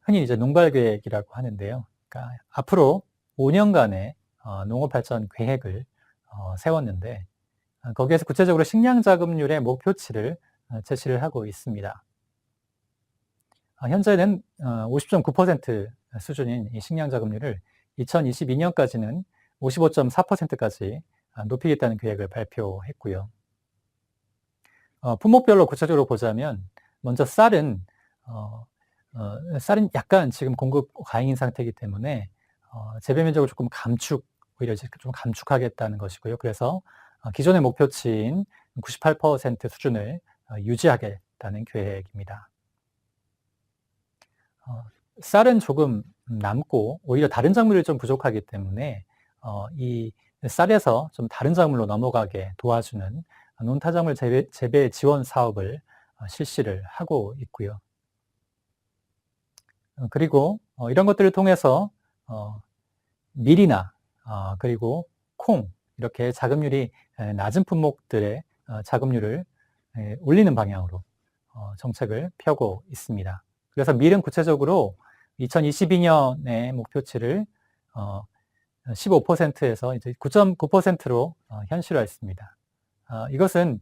흔히 이제 농발계획이라고 하는데요. 그러니까 앞으로 5년간의 농업 발전 계획을 세웠는데 거기에서 구체적으로 식량 자급률의 목표치를 제시를 하고 있습니다. 현재는 50.9% 수준인 이 식량 자급률을 2022년까지는 55.4%까지 높이겠다는 계획을 발표했고요. 품목별로 구체적으로 보자면 먼저 쌀은 약간 지금 공급 과잉인 상태이기 때문에 재배 면적을 조금 오히려 좀 감축하겠다는 것이고요. 그래서 기존의 목표치인 98% 수준을 유지하겠다는 계획입니다. 쌀은 조금 남고 오히려 다른 작물이 좀 부족하기 때문에 이 쌀에서 좀 다른 작물로 넘어가게 도와주는 논타작물 재배 지원 사업을 실시를 하고 있고요. 그리고 이런 것들을 통해서 밀이나 그리고 콩 이렇게 자급률이 낮은 품목들의 자급률을 올리는 방향으로 정책을 펴고 있습니다. 그래서 밀은 구체적으로 2022년의 목표치를 15%에서 이제 9.9%로 현실화했습니다. 이것은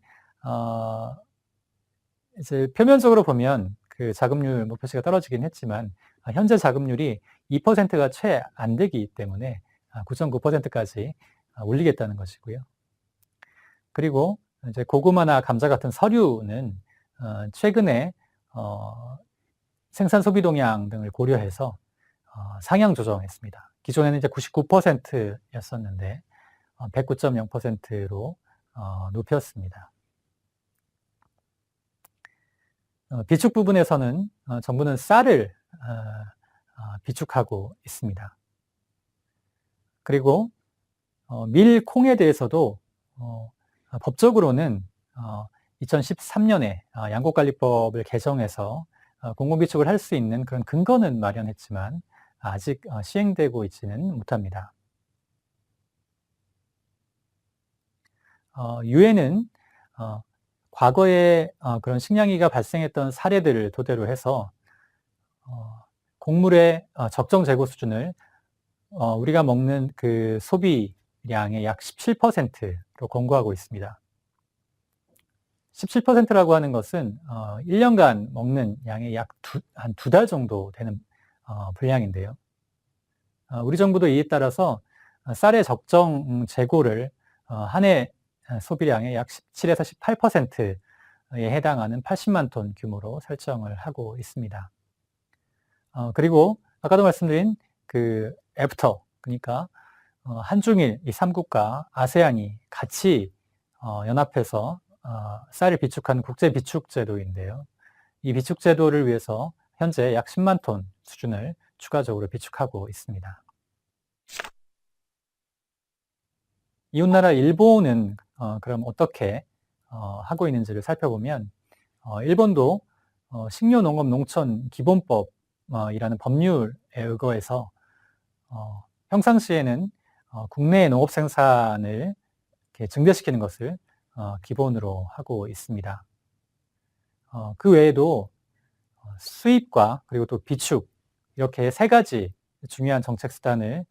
이제 표면적으로 보면 그 자급률 목표치가 떨어지긴 했지만 현재 자급률이 2%가 채 안 되기 때문에 9.9%까지 올리겠다는 것이고요. 그리고 이제 고구마나 감자 같은 서류는 최근에 생산 소비 동향 등을 고려해서 상향 조정했습니다. 기존에는 이제 99%였었는데 109.0%로 높였습니다. 비축 부분에서는 정부는 쌀을 비축하고 있습니다. 그리고 밀, 콩에 대해서도 법적으로는 2013년에 양곡관리법을 개정해서 공공비축을 할 수 있는 그런 근거는 마련했지만 아직 시행되고 있지는 못합니다. 유엔은 과거에 그런 식량위기가 발생했던 사례들을 토대로 해서 곡물의 적정 재고 수준을 우리가 먹는 그 소비량의 약 17%로 권고하고 있습니다. 17%라고 하는 것은 1년간 먹는 양의 약 한 2달 정도 되는 분량인데요. 우리 정부도 이에 따라서 쌀의 적정 재고를 한 해 소비량의 약 17에서 18%에 해당하는 80만 톤 규모로 설정을 하고 있습니다. 그리고 아까도 말씀드린 그 애프터, 그러니까 한중일 이 3국과 아세안이 같이 연합해서 쌀을 비축하는 국제 비축 제도인데요. 이 비축 제도를 위해서 현재 약 10만 톤 수준을 추가적으로 비축하고 있습니다. 이웃나라 일본은 그럼 어떻게 하고 있는지를 살펴보면 일본도 식료농업농촌기본법이라는 법률에 의거해서 평상시에는 국내 농업 생산을 이렇게 증대시키는 것을 기본으로 하고 있습니다. 그 외에도 수입과 그리고 또 비축 이렇게 세 가지 중요한 정책 수단을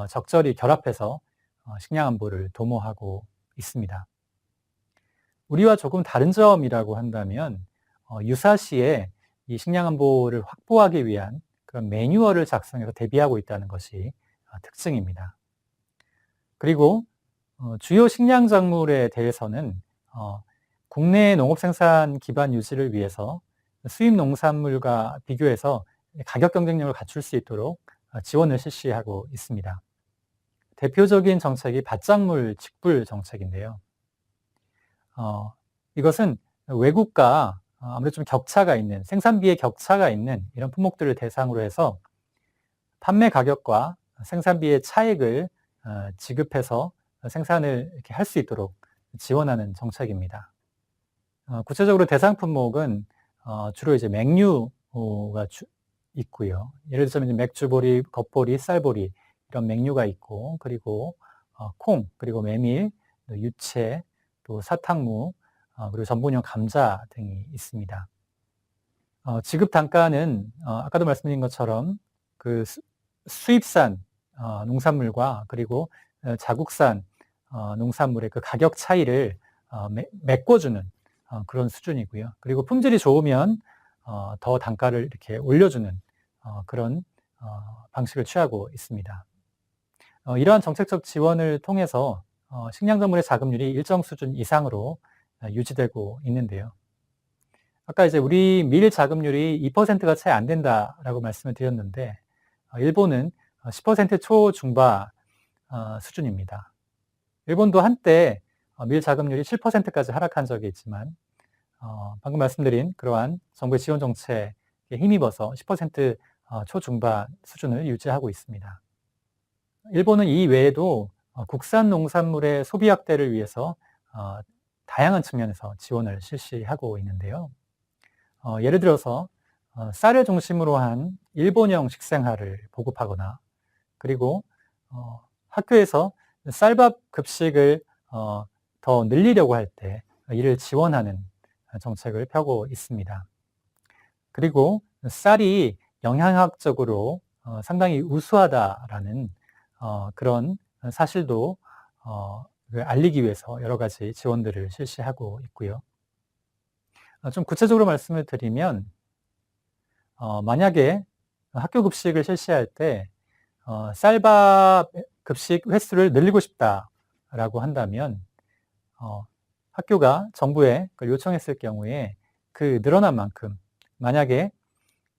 적절히 결합해서 식량 안보를 도모하고 있습니다. 우리와 조금 다른 점이라고 한다면 유사시에 이 식량 안보를 확보하기 위한 그런 매뉴얼을 작성해서 대비하고 있다는 것이 특징입니다. 그리고 주요 식량 작물에 대해서는 국내 농업 생산 기반 유지를 위해서 수입 농산물과 비교해서 가격 경쟁력을 갖출 수 있도록 지원을 실시하고 있습니다. 대표적인 정책이 밭작물 직불 정책인데요. 이것은 외국과 아무래도 좀 격차가 있는, 생산비의 격차가 있는 이런 품목들을 대상으로 해서 판매 가격과 생산비의 차익을 지급해서 생산을 이렇게 할 수 있도록 지원하는 정책입니다. 구체적으로 대상 품목은 주로 이제 맹류가 있고요. 예를 들자면 이제 맥주보리, 겉보리, 쌀보리 이런 맹류가 있고, 그리고 콩, 그리고 메밀, 유채, 또 사탕무, 그리고 전분용 감자 등이 있습니다. 지급 단가는 아까도 말씀드린 것처럼 그 수입산 농산물과 그리고 자국산 농산물의 그 가격 차이를 메꿔주는 그런 수준이고요. 그리고 품질이 좋으면 더 단가를 이렇게 올려주는 그런 방식을 취하고 있습니다. 이러한 정책적 지원을 통해서 식량전문의 자급률이 일정 수준 이상으로 유지되고 있는데요. 아까 이제 우리 밀 자급률이 2%가 채 안 된다라고 말씀을 드렸는데, 일본은 10% 초중반 수준입니다. 일본도 한때 밀 자급률이 7%까지 하락한 적이 있지만, 방금 말씀드린 그러한 정부의 지원 정책에 힘입어서 10% 초중반 수준을 유지하고 있습니다. 일본은 이 외에도 국산 농산물의 소비 확대를 위해서 다양한 측면에서 지원을 실시하고 있는데요. 예를 들어서 쌀을 중심으로 한 일본형 식생활을 보급하거나, 그리고 학교에서 쌀밥 급식을 더 늘리려고 할 때 이를 지원하는 정책을 펴고 있습니다. 그리고 쌀이 영양학적으로 상당히 우수하다라는 그런 사실도 알리기 위해서 여러 가지 지원들을 실시하고 있고요. 좀 구체적으로 말씀을 드리면, 만약에 학교 급식을 실시할 때 쌀밥 급식 횟수를 늘리고 싶다라고 한다면 학교가 정부에 그걸 요청했을 경우에 그 늘어난 만큼, 만약에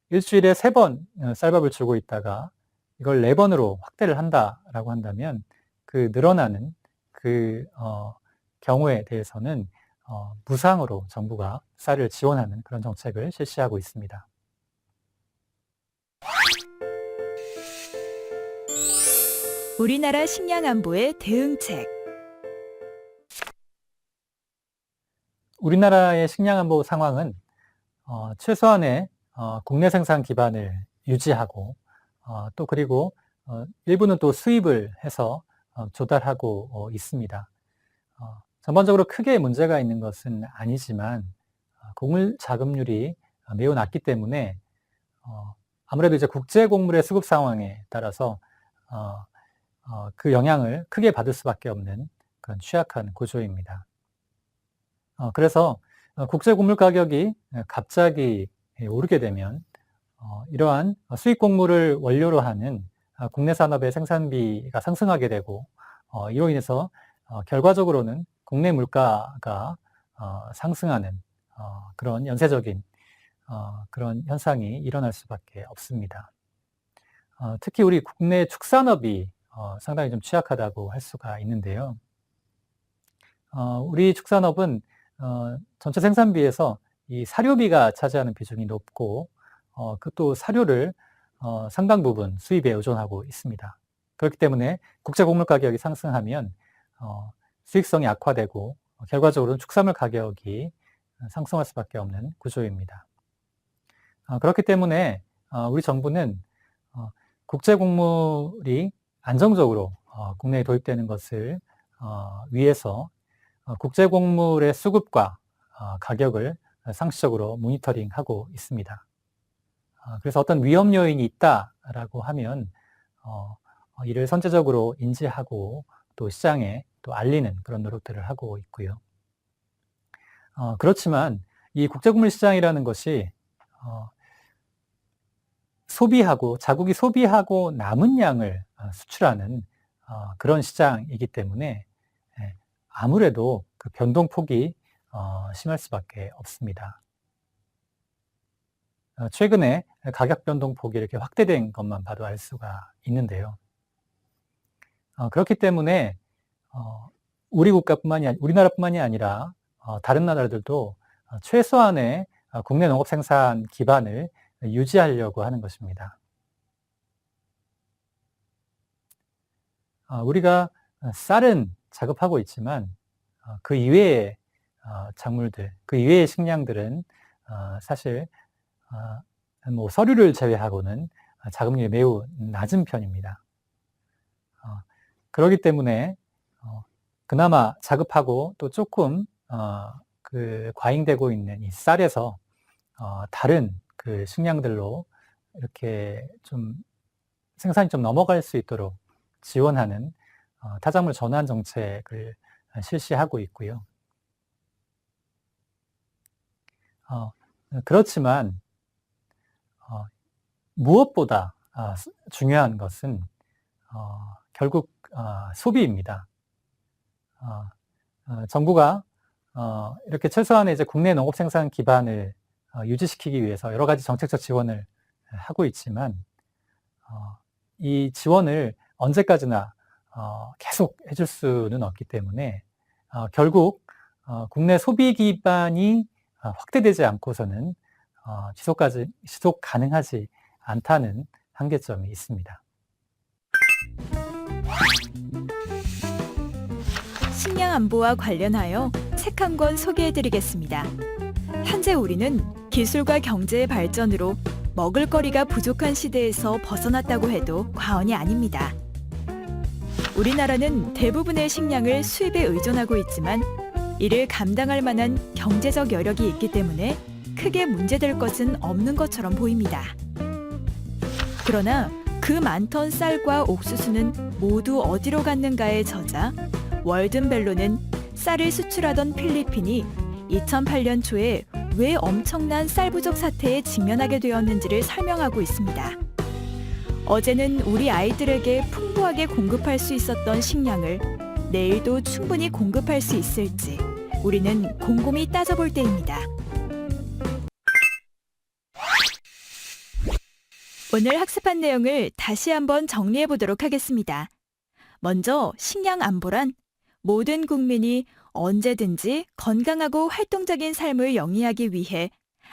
일주일에 3번 쌀밥을 주고 있다가 이걸 4번으로 확대를 한다라고 한다면 그 늘어나는 그 경우에 대해서는 무상으로 정부가 쌀을 지원하는 그런 정책을 실시하고 있습니다. 우리나라 식량 안보의 대응책. 우리나라의 식량 안보 상황은 최소한의 국내 생산 기반을 유지하고, 또 그리고 일부는 또 수입을 해서 조달하고 있습니다. 전반적으로 크게 문제가 있는 것은 아니지만 곡물 자급률이 매우 낮기 때문에 아무래도 이제 국제 곡물의 수급 상황에 따라서 그 영향을 크게 받을 수밖에 없는 그런 취약한 구조입니다. 그래서 국제 곡물 가격이 갑자기 오르게 되면 이러한 수입 곡물을 원료로 하는 국내 산업의 생산비가 상승하게 되고, 이로 인해서 결과적으로는 국내 물가가 상승하는 그런 연쇄적인 그런 현상이 일어날 수밖에 없습니다. 특히 우리 국내 축산업이 상당히 좀 취약하다고 할 수가 있는데요. 우리 축산업은 전체 생산비에서 이 사료비가 차지하는 비중이 높고, 그 또 사료를 상당 부분 수입에 의존하고 있습니다. 그렇기 때문에 국제 곡물 가격이 상승하면 수익성이 악화되고, 결과적으로는 축산물 가격이 상승할 수밖에 없는 구조입니다. 그렇기 때문에 우리 정부는 국제 곡물이 안정적으로 국내에 도입되는 것을 위해서 국제 곡물의 수급과 가격을 상시적으로 모니터링하고 있습니다. 그래서 어떤 위험 요인이 있다라고 하면 이를 선제적으로 인지하고 또 시장에 또 알리는 그런 노력들을 하고 있고요. 그렇지만 이 국제곡물 시장이라는 것이 자국이 소비하고 남은 양을 수출하는 그런 시장이기 때문에 아무래도 그 변동폭이 심할 수밖에 없습니다. 최근에 가격 변동폭이 이렇게 확대된 것만 봐도 알 수가 있는데요. 그렇기 때문에 우리나라뿐만이 아니라 다른 나라들도 최소한의 국내 농업 생산 기반을 유지하려고 하는 것입니다. 우리가 쌀은 자급하고 있지만 그 이외의 작물들, 그 이외의 식량들은 사실 뭐 서류를 제외하고는 자급률이 매우 낮은 편입니다. 그렇기 때문에 그나마 자급하고 또 조금 그 과잉되고 있는 이 쌀에서 다른 그 식량들로 이렇게 좀 생산이 좀 넘어갈 수 있도록 지원하는 타작물 전환 정책을 실시하고 있고요. 그렇지만 무엇보다 중요한 것은 결국 소비입니다. 정부가 이렇게 최소한의 이제 국내 농업 생산 기반을 유지시키기 위해서 여러 가지 정책적 지원을 하고 있지만 이 지원을 언제까지나 계속 해줄 수는 없기 때문에 결국 국내 소비 기반이 확대되지 않고서는 지속 가능하지 않다는 한계점이 있습니다. 식량 안보와 관련하여 책 한 권 소개해드리겠습니다. 현재 우리는 기술과 경제의 발전으로 먹을거리가 부족한 시대에서 벗어났다고 해도 과언이 아닙니다. 우리나라는 대부분의 식량을 수입에 의존하고 있지만 이를 감당할 만한 경제적 여력이 있기 때문에 크게 문제될 것은 없는 것처럼 보입니다. 그러나 그 많던 쌀과 옥수수는 모두 어디로 갔는가의 저자 월든벨로는 쌀을 수출하던 필리핀이 2008년 초에 왜 엄청난 쌀 부족 사태에 직면하게 되었는지를 설명하고 있습니다. 어제는 우리 아이들에게 풍부하게 공급할 수 있었던 식량을 내일도 충분히 공급할 수 있을지 우리는 곰곰이 따져볼 때입니다. 오늘 학습한 내용을 다시 한번 정리해 보도록 하겠습니다. 먼저 식량 안보란 모든 국민이 언제든지 건강하고 활동적인 삶을 영위하기 위해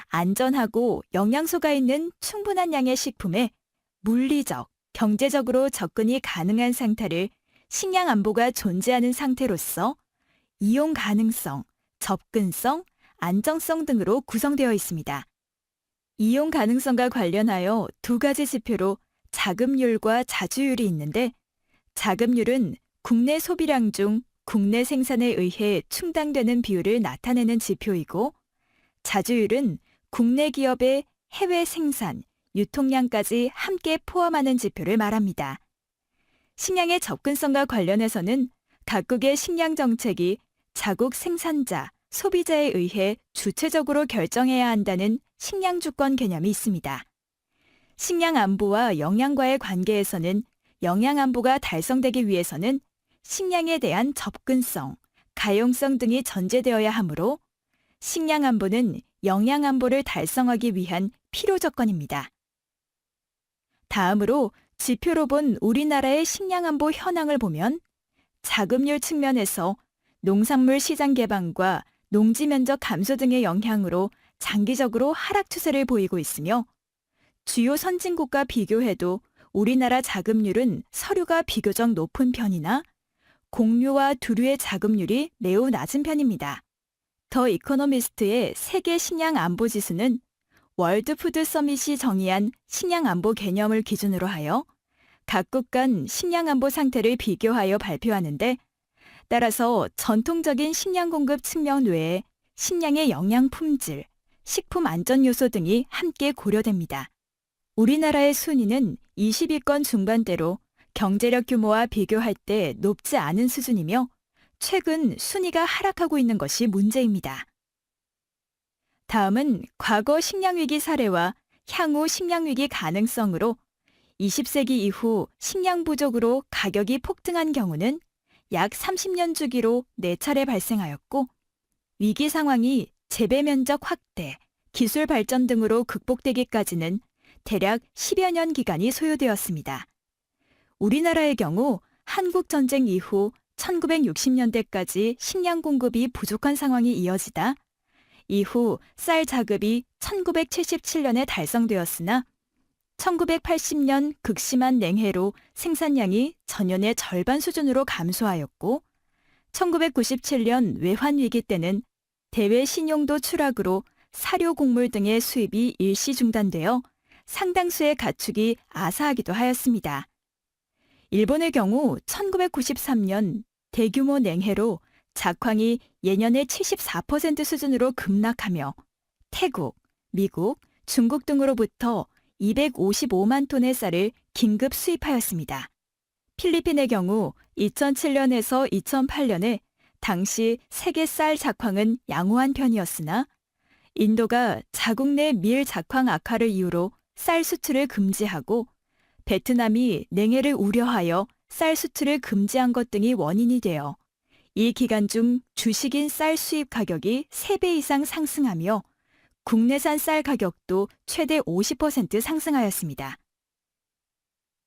안전하고 영양소가 있는 충분한 양의 식품에 물리적, 경제적으로 접근이 가능한 상태를 식량 안보가 존재하는 상태로서 이용 가능성, 접근성, 안정성 등으로 구성되어 있습니다. 이용 가능성과 관련하여 두 가지 지표로 자급률과 자주율이 있는데 자급률은 국내 소비량 중 국내 생산에 의해 충당되는 비율을 나타내는 지표이고 자주율은 국내 기업의 해외 생산, 유통량까지 함께 포함하는 지표를 말합니다. 식량의 접근성과 관련해서는 각국의 식량 정책이 자국 생산자, 소비자에 의해 주체적으로 결정해야 한다는 식량 주권 개념이 있습니다. 식량 안보와 영양과의 관계에서는 영양 안보가 달성되기 위해서는 식량에 대한 접근성, 가용성 등이 전제되어야 하므로 식량 안보는 영양 안보를 달성하기 위한 필요 조건입니다. 다음으로 지표로 본 우리나라의 식량 안보 현황을 보면 자급률 측면에서 농산물 시장 개방과 농지 면적 감소 등의 영향으로 장기적으로 하락 추세를 보이고 있으며 주요 선진국과 비교해도 우리나라 자급률은 서류가 비교적 높은 편이나 곡류와 두류의 자급률이 매우 낮은 편입니다. 더 이코노미스트의 세계 식량 안보 지수는 월드 푸드 서밋이 정의한 식량 안보 개념을 기준으로 하여 각국 간 식량 안보 상태를 비교하여 발표하는데 따라서 전통적인 식량 공급 측면 외에 식량의 영양 품질, 식품 안전 요소 등이 함께 고려됩니다. 우리나라의 순위는 20위권 중반대로 경제력 규모와 비교할 때 높지 않은 수준이며 최근 순위가 하락하고 있는 것이 문제입니다. 다음은 과거 식량위기 사례와 향후 식량위기 가능성으로 20세기 이후 식량 부족으로 가격이 폭등한 경우는 약 30년 주기로 4차례 발생하였고 위기 상황이 재배 면적 확대, 기술 발전 등으로 극복되기까지는 대략 10여 년 기간이 소요되었습니다. 우리나라의 경우 한국전쟁 이후 1960년대까지 식량 공급이 부족한 상황이 이어지다 이후 쌀 자급이 1977년에 달성되었으나 1980년 극심한 냉해로 생산량이 전년의 절반 수준으로 감소하였고 1997년 외환위기 때는 대외 신용도 추락으로 사료 곡물 등의 수입이 일시 중단되어 상당수의 가축이 아사하기도 하였습니다. 일본의 경우 1993년 대규모 냉해로 작황이 예년의 74% 수준으로 급락하며 태국, 미국, 중국 등으로부터 255만 톤의 쌀을 긴급 수입하였습니다. 필리핀의 경우 2007년에서 2008년에 당시 세계 쌀 작황은 양호한 편이었으나 인도가 자국 내 밀 작황 악화를 이유로 쌀 수출을 금지하고 베트남이 냉해를 우려하여 쌀 수출을 금지한 것 등이 원인이 되어 이 기간 중 주식인 쌀 수입 가격이 3배 이상 상승하며 국내산 쌀 가격도 최대 50% 상승하였습니다.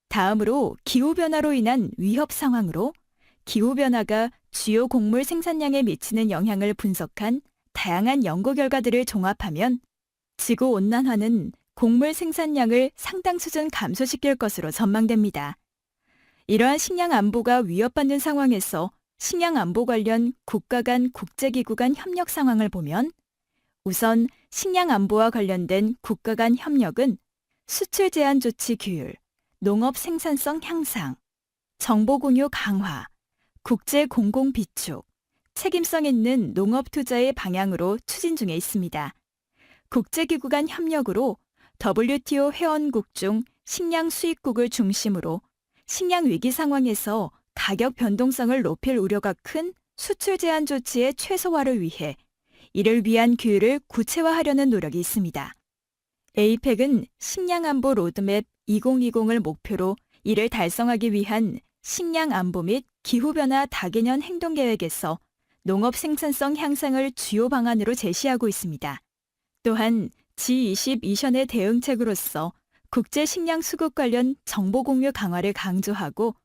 다음으로 기후변화로 인한 위협 상황으로 기후변화가 주요 곡물 생산량에 미치는 영향을 분석한 다양한 연구 결과들을 종합하면 지구온난화는 곡물 생산량을 상당 수준 감소시킬 것으로 전망됩니다. 이러한 식량 안보가 위협받는 상황에서 식량 안보 관련 국가 간 국제기구 간 협력 상황을 보면 우선 식량 안보와 관련된 국가 간 협력은 수출 제한 조치 규율, 농업 생산성 향상, 정보 공유 강화, 국제 공공 비축, 책임성 있는 농업 투자의 방향으로 추진 중에 있습니다. 국제기구 간 협력으로 WTO 회원국 중 식량 수입국을 중심으로 식량 위기 상황에서 가격 변동성을 높일 우려가 큰 수출 제한 조치의 최소화를 위해 이를 위한 규율을 구체화하려는 노력이 있습니다. 에이펙은 식량 안보 로드맵 2020을 목표로 이를 달성하기 위한 식량 안보 및 기후변화 다개년 행동계획에서 농업 생산성 향상을 주요 방안으로 제시하고 있습니다. 또한 G20 이전의 대응책으로서 국제 식량 수급 관련 정보 공유 강화를 강조하고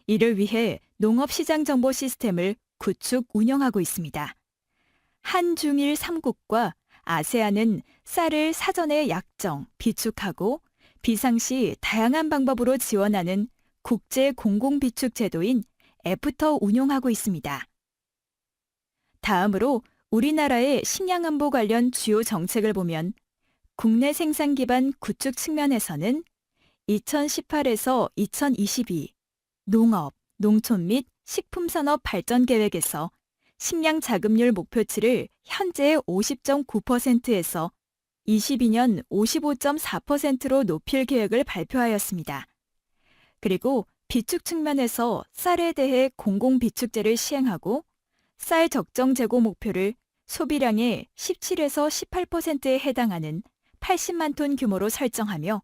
이를 위해 농업시장 정보 시스템을 구축 운영하고 있습니다. 한중일 3국과 아세안은 쌀을 사전에 약정, 비축하고 비상시 다양한 방법으로 지원하는 국제 공공비축 제도인 애프터 운용하고 있습니다. 다음으로 우리나라의 식량안보 관련 주요 정책을 보면 국내 생산 기반 구축 측면에서는 2018에서 2022 농업, 농촌 및 식품산업 발전 계획에서 식량 자급률 목표치를 현재의 50.9%에서 22년 55.4%로 높일 계획을 발표하였습니다. 그리고 비축 측면에서 쌀에 대해 공공비축제를 시행하고 쌀 적정 재고 목표를 소비량의 17에서 18%에 해당하는 80만 톤 규모로 설정하며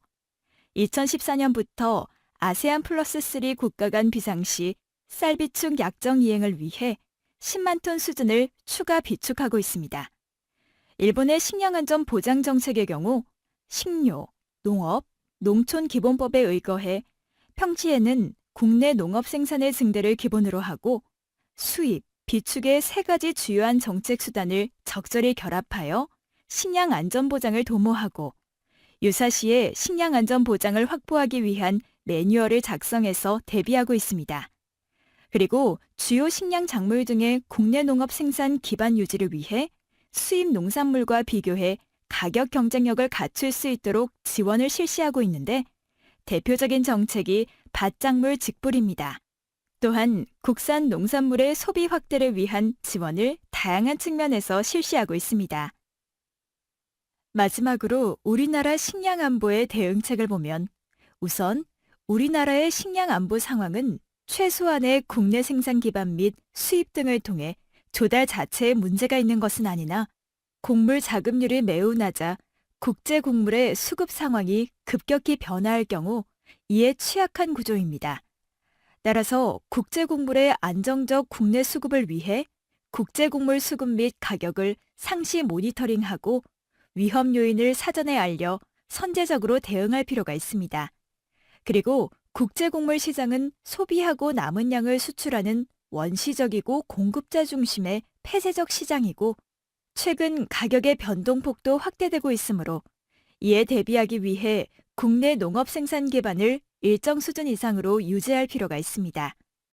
2014년부터 아세안 플러스 3 국가 간 비상시 쌀 비축 약정 이행을 위해 10만 톤 수준을 추가 비축하고 있습니다. 일본의 식량안전 보장 정책의 경우 식료, 농업, 농촌 기본법에 의거해 평시에는 국내 농업 생산의 증대를 기본으로 하고 수입, 비축의 세 가지 주요한 정책 수단을 적절히 결합하여 식량 안전 보장을 도모하고 유사시에 식량 안전 보장을 확보하기 위한 매뉴얼을 작성해서 대비하고 있습니다. 그리고 주요 식량 작물 등의 국내 농업 생산 기반 유지를 위해 수입 농산물과 비교해 가격 경쟁력을 갖출 수 있도록 지원을 실시하고 있는데 대표적인 정책이 밭작물 직불입니다. 또한 국산 농산물의 소비 확대를 위한 지원을 다양한 측면에서 실시하고 있습니다. 마지막으로 우리나라 식량 안보의 대응책을 보면 우선 우리나라의 식량 안보 상황은 최소한의 국내 생산 기반 및 수입 등을 통해 조달 자체에 문제가 있는 것은 아니나 곡물 자급률이 매우 낮아 국제 곡물의 수급 상황이 급격히 변화할 경우 이에 취약한 구조입니다. 따라서 국제 곡물의 안정적 국내 수급을 위해 국제 곡물 수급 및 가격을 상시 모니터링하고 위험 요인을 사전에 알려 선제적으로 대응할 필요가 있습니다. 그리고 국제 곡물 시장은 소비하고 남은 양을 수출하는 원시적이고 공급자 중심의 폐쇄적 시장이고 최근 가격의 변동폭도 확대되고 있으므로 이에 대비하기 위해 국내 농업 생산 기반을 일정 수준 이상으로 유지할 필요가 있습니다.